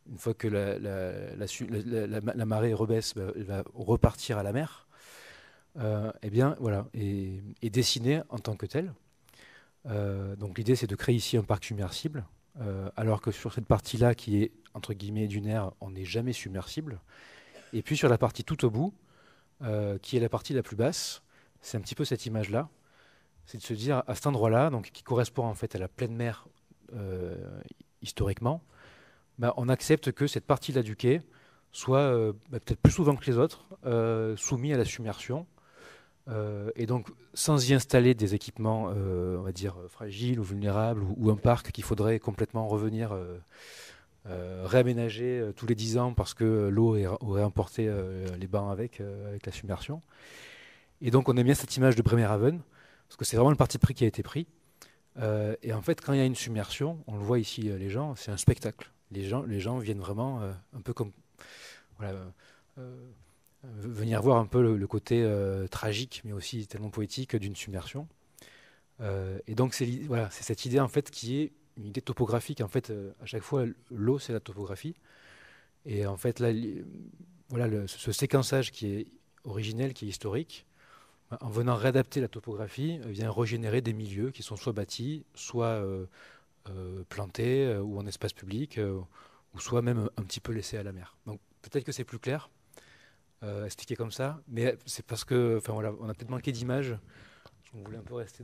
une fois que la marée rebaisse, elle va repartir à la mer. Eh bien, voilà, et dessinée en tant que telle. Donc l'idée, c'est de créer ici un parc submersible, alors que sur cette partie-là, qui est entre guillemets dunaire, on n'est jamais submersible. Et puis sur la partie tout au bout, qui est la partie la plus basse, c'est un petit peu cette image-là. C'est de se dire, à cet endroit-là, donc qui correspond en fait à la pleine mer historiquement, on accepte que cette partie-là du quai soit peut-être plus souvent que les autres soumis à la submersion. Et donc, sans y installer des équipements, on va dire, fragiles ou vulnérables, ou un parc qu'il faudrait complètement revenir réaménager tous les 10 ans parce que l'eau aurait emporté les bancs avec la submersion. Et donc on aime bien cette image de Bremerhaven, parce que c'est vraiment le parti pris qui a été pris. Et en fait, quand il y a une submersion, on le voit ici, les gens, c'est un spectacle. Les gens viennent vraiment un peu comme voilà, venir voir un peu le côté tragique, mais aussi tellement poétique d'une submersion. Et donc c'est voilà, c'est cette idée en fait qui est une idée topographique. En fait, à chaque fois, l'eau c'est la topographie. Et en fait là, voilà, ce séquençage qui est originel, qui est historique, en venant réadapter la topographie, vient régénérer des milieux qui sont soit bâtis, soit plantés ou en espace public, ou soit même un petit peu laissés à la mer. Donc peut-être que c'est plus clair expliqué comme ça, mais c'est parce que, enfin voilà, on a peut-être manqué d'images. On voulait un peu rester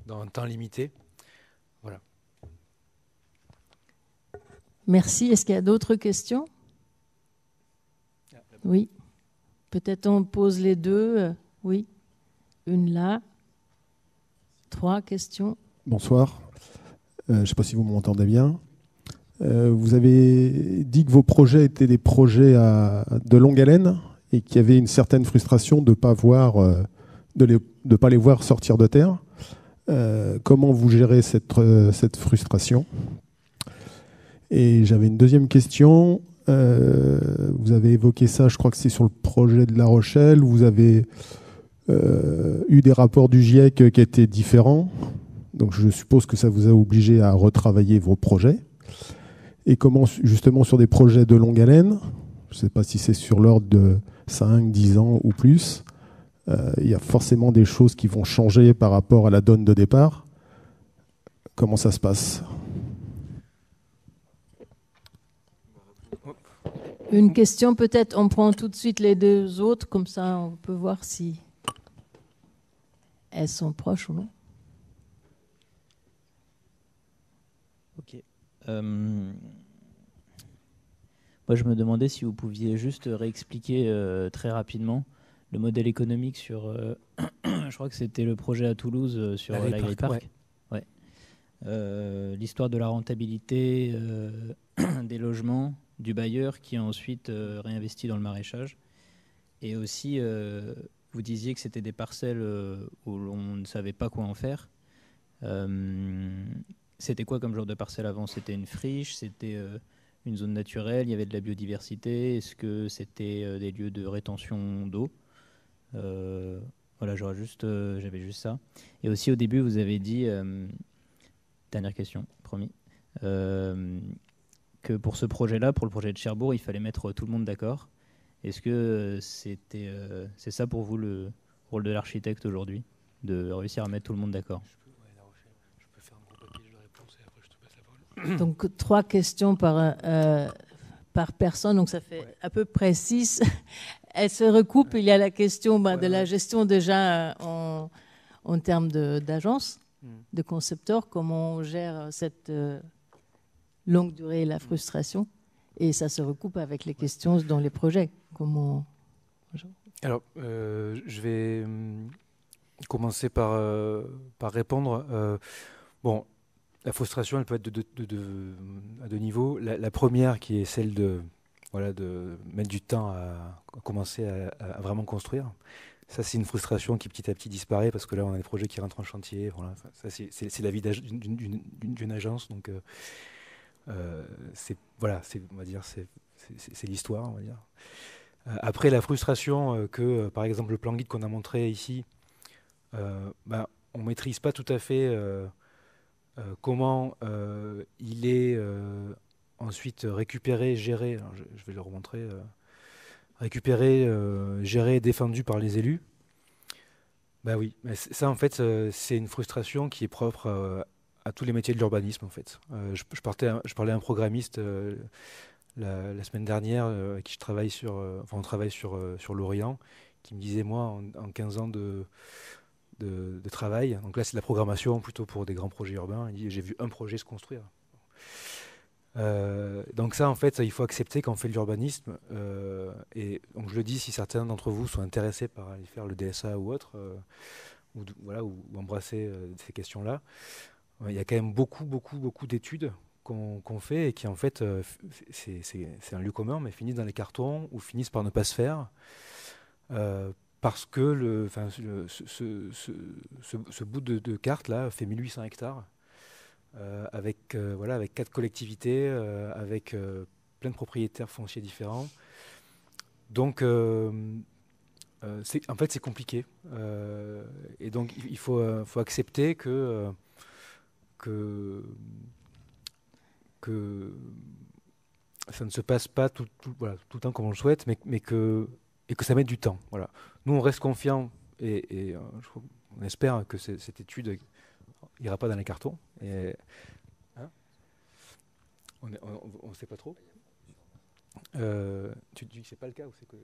dans un temps limité. Voilà. Merci. Est-ce qu'il y a d'autres questions? Oui. Peut-être on pose les deux. Oui. Une là. 3 questions. Bonsoir. Je ne sais pas si vous m'entendez bien. Vous avez dit que vos projets étaient des projets de longue haleine et qu'il y avait une certaine frustration de ne pas les voir sortir de terre. Comment vous gérez cette frustration? Et j'avais une deuxième question. Vous avez évoqué ça, je crois que c'est sur le projet de La Rochelle. Vous avez eu des rapports du GIEC qui étaient différents. Donc je suppose que ça vous a obligé à retravailler vos projets. Et comment, justement, sur des projets de longue haleine, je ne sais pas si c'est sur l'ordre de 5, 10 ans ou plus, il y a forcément des choses qui vont changer par rapport à la donne de départ. Comment ça se passe? Une question peut-être, on prend tout de suite les deux autres, comme ça on peut voir si elles sont proches ou non. Ok. Moi, je me demandais si vous pouviez juste réexpliquer très rapidement le modèle économique sur, je crois que c'était le projet à Toulouse sur l'Agri-Parc. Ouais. L'histoire de la rentabilité des logements, du bailleur qui a ensuite réinvesti dans le maraîchage. Et aussi, vous disiez que c'était des parcelles où l'on ne savait pas quoi en faire. C'était quoi comme genre de parcelle avant? C'était une friche? C'était une zone naturelle? Il y avait de la biodiversité? Est-ce que c'était des lieux de rétention d'eau? Voilà, j'avais juste ça. Et aussi au début, vous avez dit, dernière question, promis, que pour ce projet-là, pour le projet de Cherbourg, il fallait mettre tout le monde d'accord. Est-ce que c'est ça pour vous le rôle de l'architecte aujourd'hui, de réussir à mettre tout le monde d'accord? Donc 3 questions par personne, donc ça fait à peu près 6. Elles se recoupent. Il y a la question de la gestion déjà en termes d'agence, de concepteur, comment on gère cette longue durée et la frustration. Et ça se recoupe avec les questions dans les projets. Comment... Alors, je vais commencer par répondre. Bon, la frustration, elle peut être à 2 niveaux. La première, qui est celle de mettre du temps à commencer à vraiment construire. Ça, c'est une frustration qui petit à petit disparaît parce que là, on a des projets qui rentrent en chantier. Voilà. Ça, c'est la vie d'une agence. Donc, c'est l'histoire, on va dire. Après, la frustration que, par exemple, le plan guide qu'on a montré ici, on ne maîtrise pas tout à fait comment il est ensuite récupéré, géré. Alors, je vais le remontrer. Récupéré, géré, défendu par les élus. Oui, mais ça, en fait, c'est une frustration qui est propre à tous les métiers de l'urbanisme, en fait. Je parlais à un programmiste la semaine dernière avec qui on travaille sur l'Orient, qui me disait, moi, en 15 ans de travail, donc là c'est de la programmation plutôt pour des grands projets urbains, il dit, j'ai vu un projet se construire. Donc ça, en fait, il faut accepter qu'on fait de l'urbanisme, et donc je le dis, si certains d'entre vous sont intéressés par aller faire le DSA ou autre, ou embrasser ces questions-là, il y a quand même beaucoup d'études qu'on fait et qui, en fait, c'est un lieu commun, mais finissent dans les cartons ou finissent par ne pas se faire parce que ce bout de carte là fait 1800 hectares avec 4 collectivités, avec plein de propriétaires fonciers différents. Donc en fait c'est compliqué et donc il faut accepter que ça ne se passe pas tout le temps comme on le souhaite, mais que ça mette du temps. Voilà. Nous, on reste confiants et on espère que cette étude n'ira pas dans les cartons. Et, hein, on ne sait pas trop. Tu dis que ce n'est pas le cas ou c'est que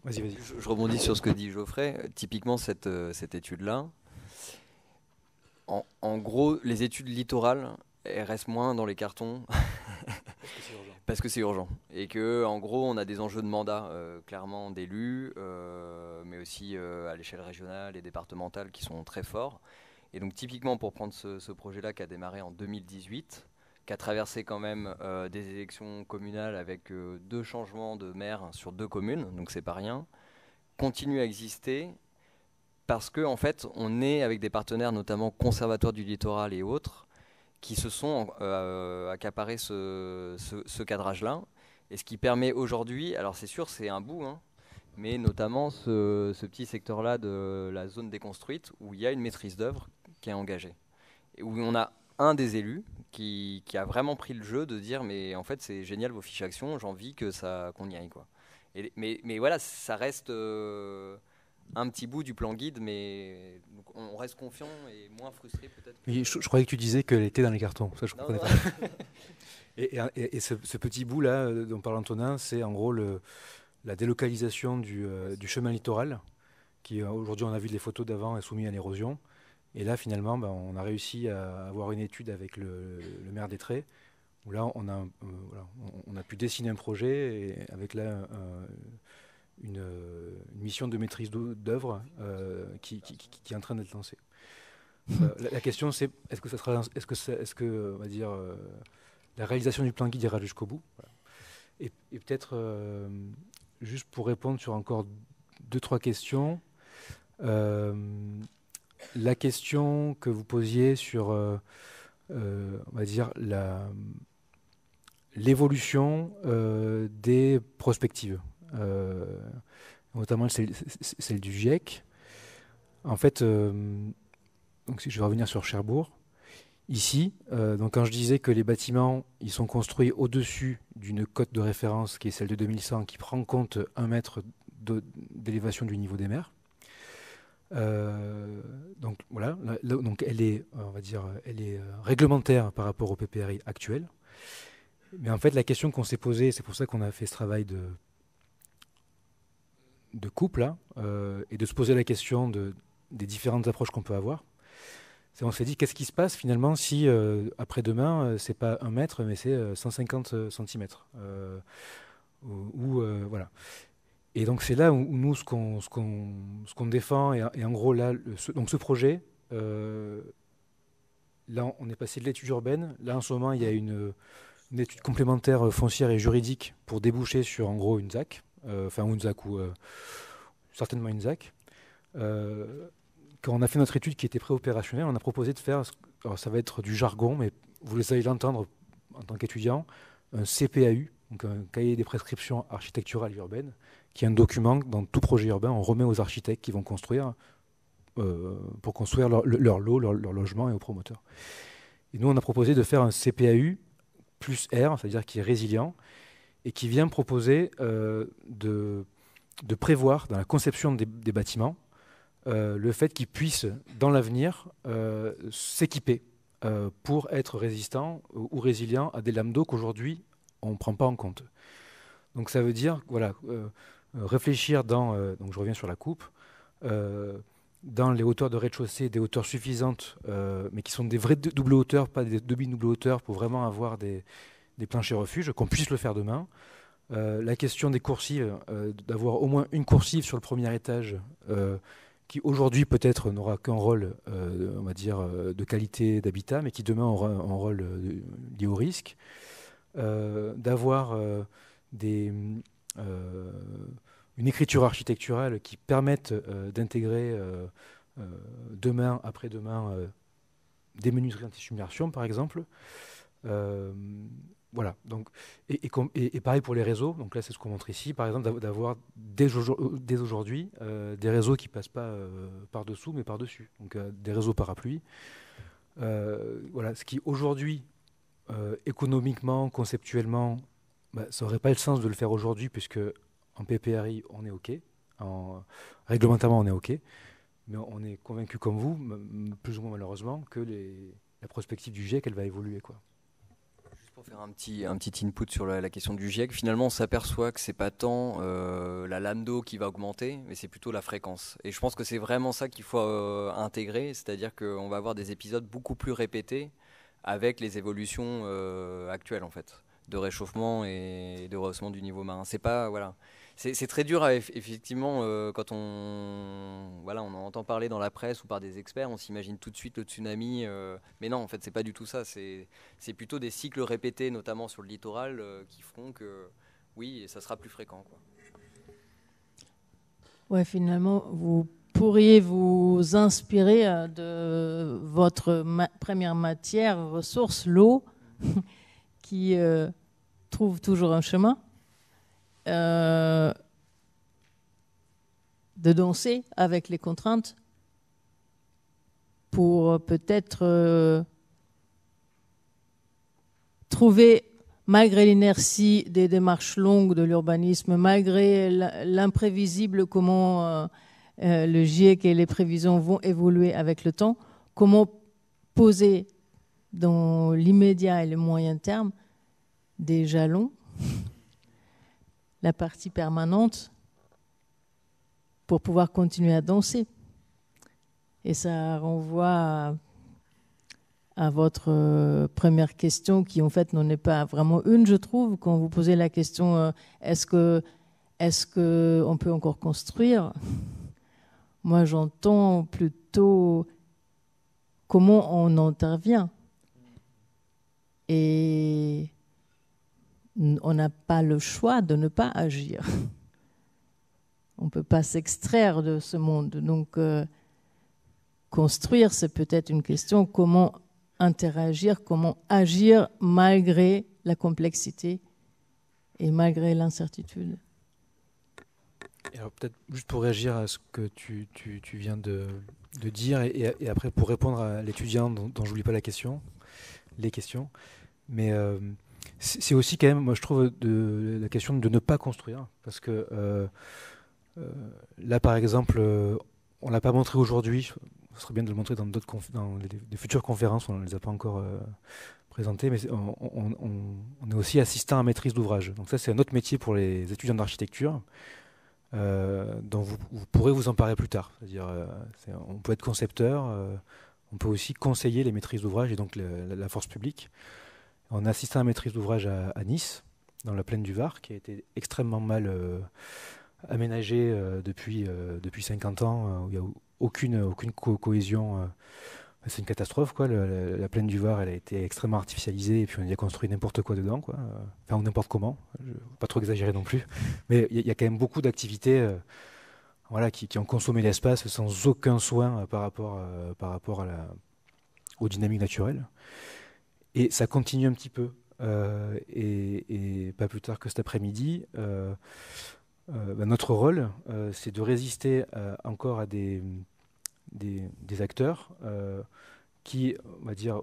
Vas-y. Je rebondis sur ce que dit Geoffrey. Typiquement, cette étude-là, en gros, les études littorales, elles restent moins dans les cartons parce que c'est urgent. Et que, en gros, on a des enjeux de mandat, clairement d'élus, mais aussi à l'échelle régionale et départementale qui sont très forts. Et donc, typiquement, pour prendre ce projet-là qui a démarré en 2018, qui a traversé quand même des élections communales avec 2 changements de maire sur 2 communes, donc c'est pas rien, continue à exister parce que en fait on est avec des partenaires, notamment Conservatoire du Littoral et autres, qui se sont accaparés ce cadrage-là, et ce qui permet aujourd'hui, alors c'est sûr c'est un bout, hein, mais notamment ce petit secteur-là de la zone déconstruite où il y a une maîtrise d'œuvre qui est engagée, et où on a un des élus qui a vraiment pris le jeu de dire mais en fait c'est génial vos fiches actions, j'ai envie qu'on y aille quoi. Mais voilà, ça reste un petit bout du plan guide, mais donc on reste confiant et moins frustré peut-être. Oui, je croyais que tu disais qu'elle était dans les cartons, ça je comprenais pas. Et ce petit bout là dont parle Antonin, c'est en gros la délocalisation du chemin littoral, qui aujourd'hui on a vu les photos d'avant est soumis à l'érosion. Et là, finalement, on a réussi à avoir une étude avec le maire d'Étré, où là, on a pu dessiner un projet et avec là une mission de maîtrise d'œuvre qui est en train d'être lancée. La question, c'est est-ce que on va dire la réalisation du plan guide ira jusqu'au bout, voilà. Et peut-être juste pour répondre sur encore 2-3 questions. La question que vous posiez sur, on va dire, l'évolution des prospectives, notamment celle du GIEC. En fait, donc si je vais revenir sur Cherbourg, ici, donc quand je disais que les bâtiments ils sont construits au-dessus d'une cote de référence qui est celle de 2100, qui prend en compte 1 mètre d'élévation du niveau des mers. Donc voilà, donc elle est, on va dire, elle est réglementaire par rapport au PPRI actuel. Mais en fait, la question qu'on s'est posée, c'est pour ça qu'on a fait ce travail de couple là, et de se poser la question des différentes approches qu'on peut avoir. On s'est dit, qu'est-ce qui se passe finalement si après-demain, c'est pas 1 mètre, mais c'est 150 cm voilà. Et donc c'est là où nous, ce qu'on défend, et en gros là, donc ce projet, là on est passé de l'étude urbaine, là en ce moment il y a une étude complémentaire foncière et juridique pour déboucher sur en gros une ZAC, une ZAC ou certainement une ZAC. Quand on a fait notre étude qui était préopérationnelle, on a proposé de faire, alors ça va être du jargon, mais vous allez l'entendre en tant qu'étudiant, un CPAU, donc un cahier des prescriptions architecturales urbaines, qui est un document dans tout projet urbain, on remet aux architectes qui vont construire pour construire leur lot, leur logement, et aux promoteurs. Et nous, on a proposé de faire un CPAU plus R, c'est-à-dire qui est résilient, et qui vient proposer de prévoir dans la conception des bâtiments le fait qu'ils puissent, dans l'avenir, s'équiper pour être résistants ou résilients à des lames d'eau qu'aujourd'hui, on ne prend pas en compte. Donc ça veut dire, voilà, réfléchir donc je reviens sur la coupe, dans les hauteurs de rez-de-chaussée, des hauteurs suffisantes, mais qui sont des vraies doubles hauteurs, pas des demi-doubles hauteurs, pour vraiment avoir des planchers refuges, qu'on puisse le faire demain. La question des coursives, d'avoir au moins une coursive sur le premier étage, qui aujourd'hui peut-être n'aura qu'un rôle, on va dire, de qualité d'habitat, mais qui demain aura un rôle lié au risque. D'avoir des une écriture architecturale qui permette d'intégrer demain, après-demain, des menuiseries anti-submersion, par exemple. Voilà. Donc, et pareil pour les réseaux. Donc là, c'est ce qu'on montre ici, par exemple, d'avoir dès aujourd'hui des réseaux qui ne passent pas par-dessous, mais par-dessus. Donc des réseaux parapluies. Voilà. Ce qui, aujourd'hui, économiquement, conceptuellement, ça n'aurait pas le sens de le faire aujourd'hui, puisque en PPRI, on est OK. Réglementairement, on est OK. Mais on est convaincu comme vous, plus ou moins malheureusement, que la prospective du GIEC, elle va évoluer, quoi. Juste pour faire un petit input sur la question du GIEC, finalement on s'aperçoit que c'est pas tant la lame d'eau qui va augmenter, mais c'est plutôt la fréquence. Et je pense que c'est vraiment ça qu'il faut intégrer, c'est-à-dire qu'on va avoir des épisodes beaucoup plus répétés avec les évolutions actuelles en fait, de réchauffement et de rehaussement du niveau marin. C'est pas, voilà. C'est très dur, effectivement, quand on en entend parler dans la presse ou par des experts, on s'imagine tout de suite le tsunami. Mais non, en fait, c'est pas du tout ça. C'est plutôt des cycles répétés, notamment sur le littoral, qui feront que, oui, ça sera plus fréquent, quoi. Ouais, finalement, vous pourriez vous inspirer de votre première matière, ressource, l'eau, qui trouve toujours un chemin. De danser avec les contraintes pour peut-être trouver, malgré l'inertie des démarches longues de l'urbanisme, malgré l'imprévisible, comment le GIEC et les prévisions vont évoluer avec le temps, comment poser dans l'immédiat et le moyen terme des jalons, la partie permanente, pour pouvoir continuer à danser. Et ça renvoie à votre première question, qui en fait n'en est pas vraiment une, je trouve, quand vous posez la question est-ce que on peut encore construire? Moi, j'entends plutôt comment on intervient. Et on n'a pas le choix de ne pas agir. On ne peut pas s'extraire de ce monde. Donc, construire, c'est peut-être une question comment interagir, comment agir malgré la complexité et malgré l'incertitude. Et alors peut-être juste pour réagir à ce que tu viens de dire et après pour répondre à l'étudiant dont j'oublie pas les questions, mais c'est aussi quand même, moi je trouve, la question de ne pas construire, parce que là par exemple, on l'a pas montré aujourd'hui, ce serait bien de le montrer dans des futures conférences, on ne les a pas encore présentées, mais on est aussi assistant à maîtrise d'ouvrage. Donc ça c'est un autre métier pour les étudiants d'architecture, dont vous pourrez vous emparer plus tard. C'est-à-dire, on peut être concepteur, on peut aussi conseiller les maîtrises d'ouvrage et donc la force publique. On a assisté à la maîtrise d'ouvrage à Nice, dans la plaine du Var, qui a été extrêmement mal aménagée depuis 50 ans, où il n'y a aucune cohésion. C'est une catastrophe, quoi. La plaine du Var, elle a été extrêmement artificialisée et puis on y a construit n'importe quoi dedans, quoi. Enfin, ou n'importe comment. Je ne veux pas trop exagérer non plus. Mais il y a quand même beaucoup d'activités qui ont consommé l'espace sans aucun soin par rapport aux dynamiques naturelles. Et ça continue un petit peu. Et pas plus tard que cet après-midi, notre rôle, c'est de résister encore à des acteurs qui, on va dire,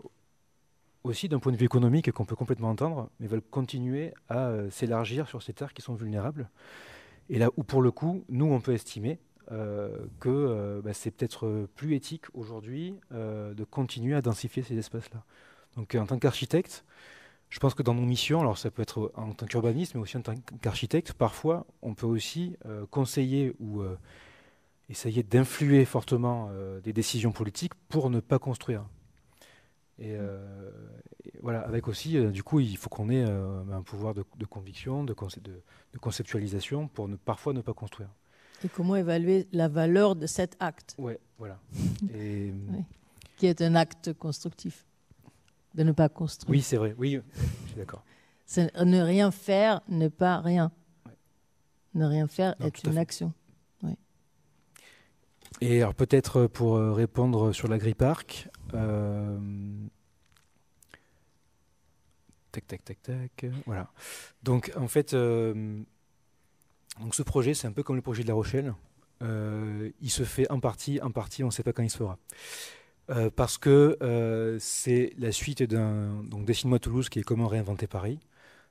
aussi d'un point de vue économique qu'on peut complètement entendre, mais veulent continuer à s'élargir sur ces terres qui sont vulnérables. Et là où, pour le coup, nous, on peut estimer que c'est peut-être plus éthique aujourd'hui de continuer à densifier ces espaces-là. Donc en tant qu'architecte, je pense que dans nos missions, alors ça peut être en tant qu'urbaniste, mais aussi en tant qu'architecte, parfois on peut aussi conseiller ou essayer d'influer fortement des décisions politiques pour ne pas construire. Et voilà, avec aussi, du coup, il faut qu'on ait un pouvoir de conviction, de conceptualisation pour parfois ne pas construire. Et comment évaluer la valeur de cet acte? Ouais, voilà. Et oui. Qui est un acte constructif, de ne pas construire. Oui, c'est vrai, oui, je suis d'accord. C'est ne rien faire, ne pas rien. Ouais. Ne rien faire est une action. Oui. Et alors peut-être pour répondre sur l'agri-parc, voilà. Donc en fait, donc ce projet, c'est un peu comme le projet de La Rochelle. Il se fait en partie, on ne sait pas quand il se fera. Parce que c'est la suite d'un Dessine-moi Toulouse qui est comment réinventer Paris.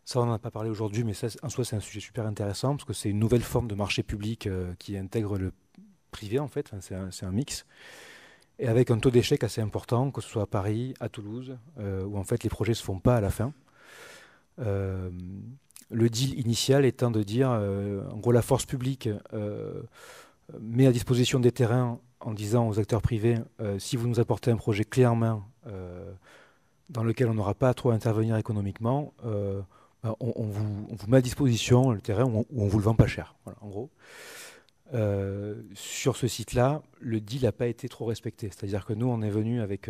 Ça, on n'en a pas parlé aujourd'hui, mais ça, en soi, c'est un sujet super intéressant parce que c'est une nouvelle forme de marché public qui intègre le privé, en fait. Enfin, c'est un mix. Et avec un taux d'échec assez important, que ce soit à Paris, à Toulouse, où en fait les projets ne se font pas à la fin. Le deal initial étant de dire, en gros, la force publique met à disposition des terrains en disant aux acteurs privés, si vous nous apportez un projet clé en main dans lequel on n'aura pas trop à intervenir économiquement, on vous met à disposition le terrain où on vous le vend pas cher. Voilà, en gros. Sur ce site-là, le deal n'a pas été trop respecté. C'est-à-dire que nous, on est venu avec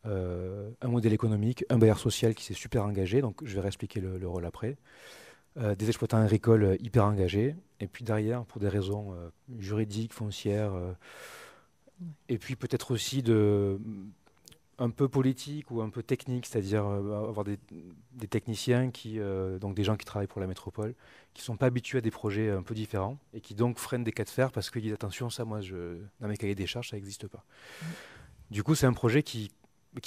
un modèle économique, un bailleur social qui s'est super engagé, donc je vais réexpliquer le rôle après, des exploitants agricoles hyper engagés, et puis derrière, pour des raisons juridiques, foncières, et puis peut-être aussi un peu politique ou un peu technique, c'est-à-dire avoir des techniciens, donc des gens qui travaillent pour la métropole, qui ne sont pas habitués à des projets un peu différents, et qui donc freinent des cas de fer parce qu'ils disent attention, ça, moi, dans mes cahiers des charges, ça n'existe pas. Du coup, c'est un projet qui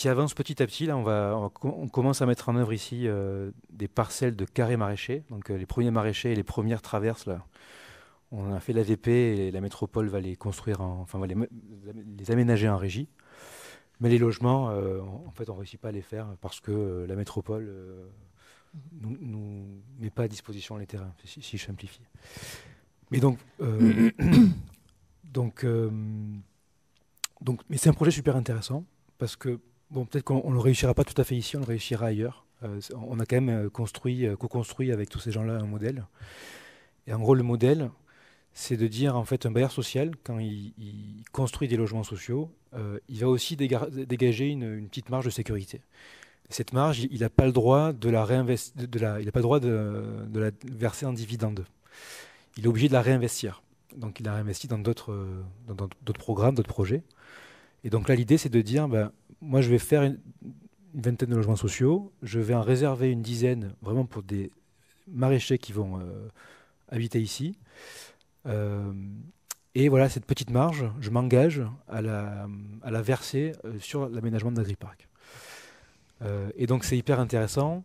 avance petit à petit. Là, on commence à mettre en œuvre ici des parcelles de carrés maraîchers. Donc les premiers maraîchers et les premières traverses, là, on a fait l'AVP et la métropole va les construire, va les aménager en régie. Mais les logements, en fait, on ne réussit pas à les faire parce que la métropole nous met pas à disposition les terrains, si je simplifie. Mais mais c'est un projet super intéressant parce que peut-être qu'on ne le réussira pas tout à fait ici, on le réussira ailleurs. On a quand même co-construit avec tous ces gens-là un modèle. Et en gros, le modèle, c'est de dire, en fait, un bailleur social, quand il construit des logements sociaux, il va aussi dégager une petite marge de sécurité. Cette marge, il n'a pas le droit de la verser en dividende. Il est obligé de la réinvestir. Donc, il la réinvestit dans d'autres programmes, d'autres projets. Et donc là, l'idée, c'est de dire, moi, je vais faire une vingtaine de logements sociaux, je vais en réserver une dizaine, vraiment pour des maraîchers qui vont habiter ici. Et voilà, cette petite marge, je m'engage à la verser sur l'aménagement de l'agri-parc. Et donc, c'est hyper intéressant,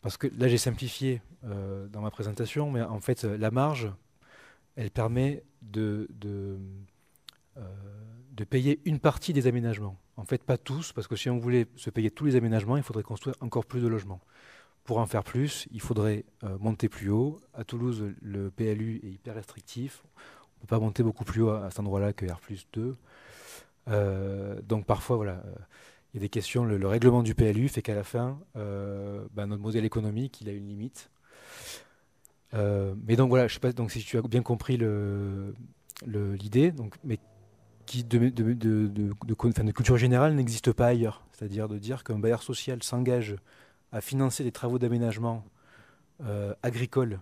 parce que là, j'ai simplifié dans ma présentation, mais en fait, la marge, elle permet de payer une partie des aménagements. En fait, pas tous, parce que si on voulait se payer tous les aménagements, il faudrait construire encore plus de logements. Pour en faire plus, il faudrait monter plus haut. À Toulouse, le PLU est hyper restrictif. On ne peut pas monter beaucoup plus haut à cet endroit-là que R+2. Donc parfois, voilà, il y a des questions. Le règlement du PLU fait qu'à la fin, notre modèle économique, il a une limite. Mais donc voilà, je ne sais pas donc, si tu as bien compris l'idée, mais qui de culture générale n'existe pas ailleurs. C'est-à-dire de dire qu'un bailleur social s'engage à financer des travaux d'aménagement agricoles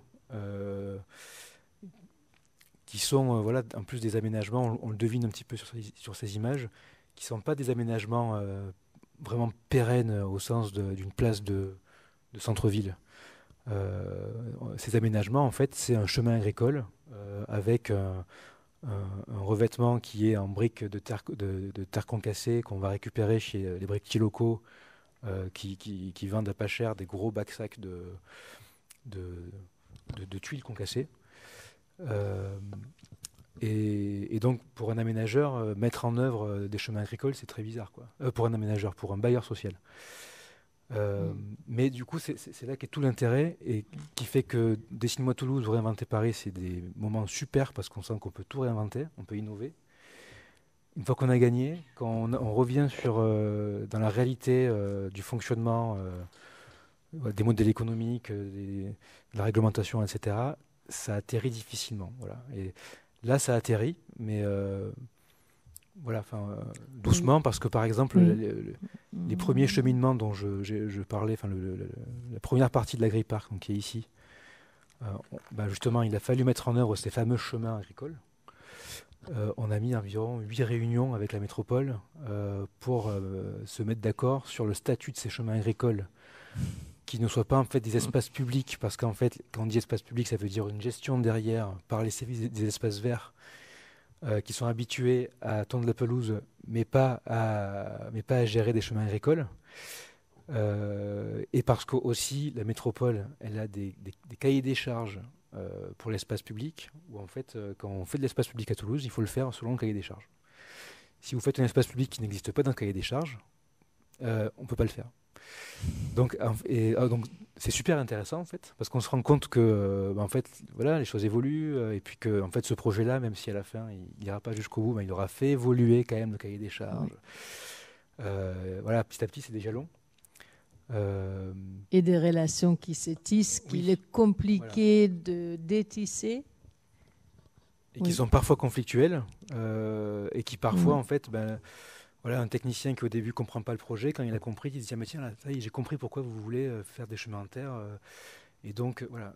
qui sont, en plus des aménagements, on le devine un petit peu sur ces images, qui ne sont pas des aménagements vraiment pérennes au sens d'une place de centre-ville. Ces aménagements, en fait, c'est un chemin agricole avec un revêtement qui est en briques de terre concassée qu'on va récupérer chez les briquetiers locaux qui vendent à pas cher des gros bacs-sacs de tuiles concassées. Et donc, pour un aménageur, mettre en œuvre des chemins agricoles, c'est très bizarre, quoi. Pour un aménageur, pour un bailleur social. Mais du coup, c'est là qu'est tout l'intérêt et qui fait que Dessine-moi Toulouse ou Réinventer Paris, c'est des moments super parce qu'on sent qu'on peut tout réinventer, on peut innover. Une fois qu'on a gagné, quand on revient dans la réalité du fonctionnement des modèles économiques, de la réglementation, etc., ça atterrit difficilement. Voilà. Et là, ça atterrit, mais doucement, parce que par exemple, les premiers cheminements dont je parlais, la première partie de l'agri-parc, qui est ici, Justement, il a fallu mettre en œuvre ces fameux chemins agricoles. On a mis environ 8 réunions avec la métropole pour se mettre d'accord sur le statut de ces chemins agricoles, qui ne soient pas en fait des espaces publics, parce qu'en fait, quand on dit espace public, ça veut dire une gestion derrière par les services des espaces verts qui sont habitués à tondre la pelouse, mais pas à gérer des chemins agricoles. Et parce que aussi la métropole, elle a des cahiers des charges pour l'espace public, où en fait, quand on fait de l'espace public à Toulouse, il faut le faire selon le cahier des charges. Si vous faites un espace public qui n'existe pas dans le cahier des charges, on ne peut pas le faire. Donc c'est super intéressant en fait, parce qu'on se rend compte que en fait, voilà, les choses évoluent, et puis que en fait, ce projet-là, même si à la fin il n'ira pas jusqu'au bout, il aura fait évoluer quand même le cahier des charges. Voilà, petit à petit, c'est déjà long. Et des relations qui se tissent, qu'il est compliqué de détisser. Et qui sont parfois conflictuelles, et qui parfois, en fait, voilà, un technicien qui au début ne comprend pas le projet, quand il a compris, il se dit, tiens, là, j'ai compris pourquoi vous voulez faire des chemins en terre. Et donc, voilà.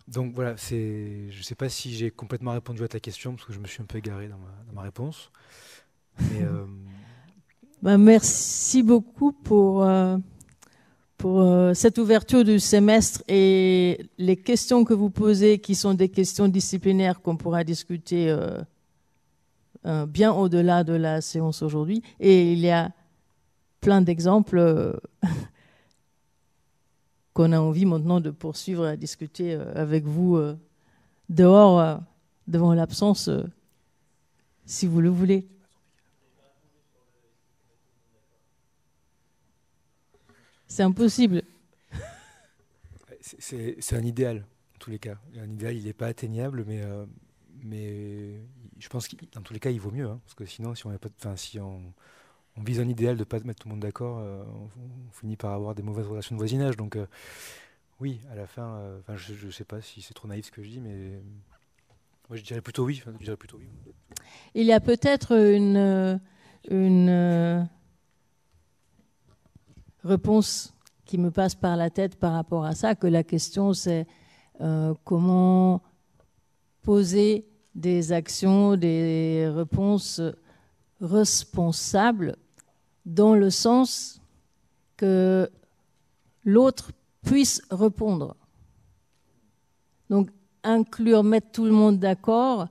Donc, voilà, je ne sais pas si j'ai complètement répondu à ta question, parce que je me suis un peu égaré dans ma réponse. Mais, merci beaucoup pour cette ouverture du semestre et les questions que vous posez, qui sont des questions disciplinaires qu'on pourra discuter bien au-delà de la séance aujourd'hui. Et il y a plein d'exemples qu'on a envie maintenant de poursuivre à discuter avec vous dehors, devant l'absence, si vous le voulez. C'est impossible. C'est un idéal, en tous les cas. Un idéal, il n'est pas atteignable, mais je pense que dans tous les cas, il vaut mieux. Parce que sinon, si on vise un idéal de ne pas mettre tout le monde d'accord, on finit par avoir des mauvaises relations de voisinage. Donc, oui, à la fin, je ne sais pas si c'est trop naïf ce que je dis, mais moi, je dirais plutôt oui. Il y a peut-être une réponse qui me passe par la tête par rapport à ça, que la question c'est comment poser des actions, des réponses responsables dans le sens que l'autre puisse répondre. Donc inclure, mettre tout le monde d'accord,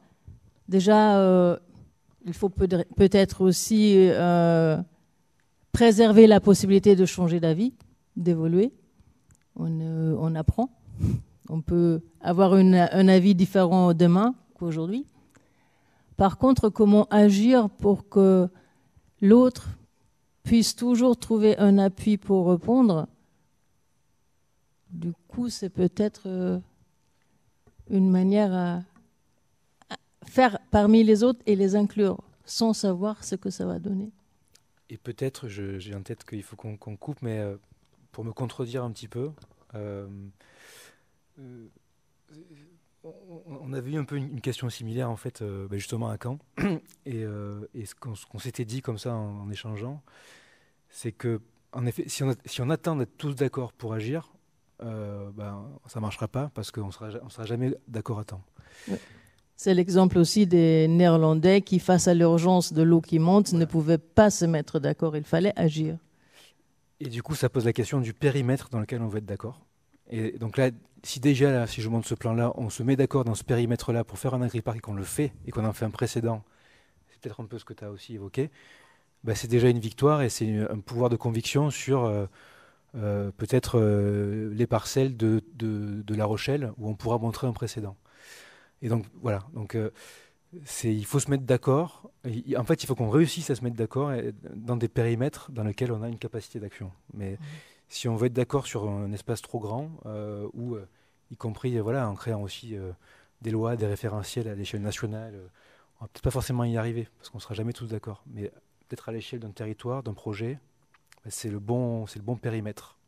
déjà il faut peut-être aussi préserver la possibilité de changer d'avis, d'évoluer. On apprend. On peut avoir un avis différent demain qu'aujourd'hui. Par contre, comment agir pour que l'autre puisse toujours trouver un appui pour répondre? Du coup, c'est peut-être une manière à faire parmi les autres et les inclure sans savoir ce que ça va donner. Et peut-être, j'ai en tête qu'il faut qu'on coupe, mais pour me contredire un petit peu, on avait eu un peu une question similaire en fait, justement à Caen, et ce qu'on s'était dit comme ça en échangeant, c'est que en effet, si on attend d'être tous d'accord pour agir, ça ne marchera pas parce qu'on sera jamais d'accord à temps. Ouais. C'est l'exemple aussi des Néerlandais qui, face à l'urgence de l'eau qui monte, ne pouvaient pas se mettre d'accord. Il fallait agir. Et du coup, ça pose la question du périmètre dans lequel on veut être d'accord. Et donc là, si je monte ce plan-là, on se met d'accord dans ce périmètre-là pour faire un agripark et qu'on le fait, et qu'on en fait un précédent, c'est peut-être un peu ce que tu as aussi évoqué, c'est déjà une victoire et c'est un pouvoir de conviction sur peut-être les parcelles de La Rochelle où on pourra montrer un précédent. Et donc voilà, il faut se mettre d'accord. En fait, il faut qu'on réussisse à se mettre d'accord dans des périmètres dans lesquels on a une capacité d'action. Mais si on veut être d'accord sur un espace trop grand, ou y compris en créant aussi des lois, des référentiels à l'échelle nationale, on va peut-être pas forcément y arriver parce qu'on sera jamais tous d'accord. Mais peut-être à l'échelle d'un territoire, d'un projet, c'est le bon périmètre.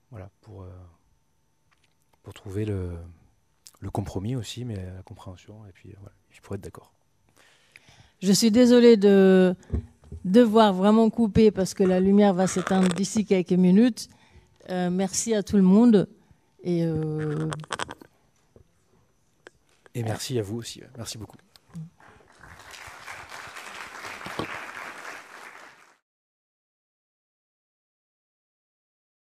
Voilà, pour trouver le compromis aussi, mais la compréhension, et puis pour être d'accord. Je suis désolée de devoir vraiment couper parce que la lumière va s'éteindre d'ici quelques minutes. Merci à tout le monde Et Et merci à vous aussi. Merci beaucoup.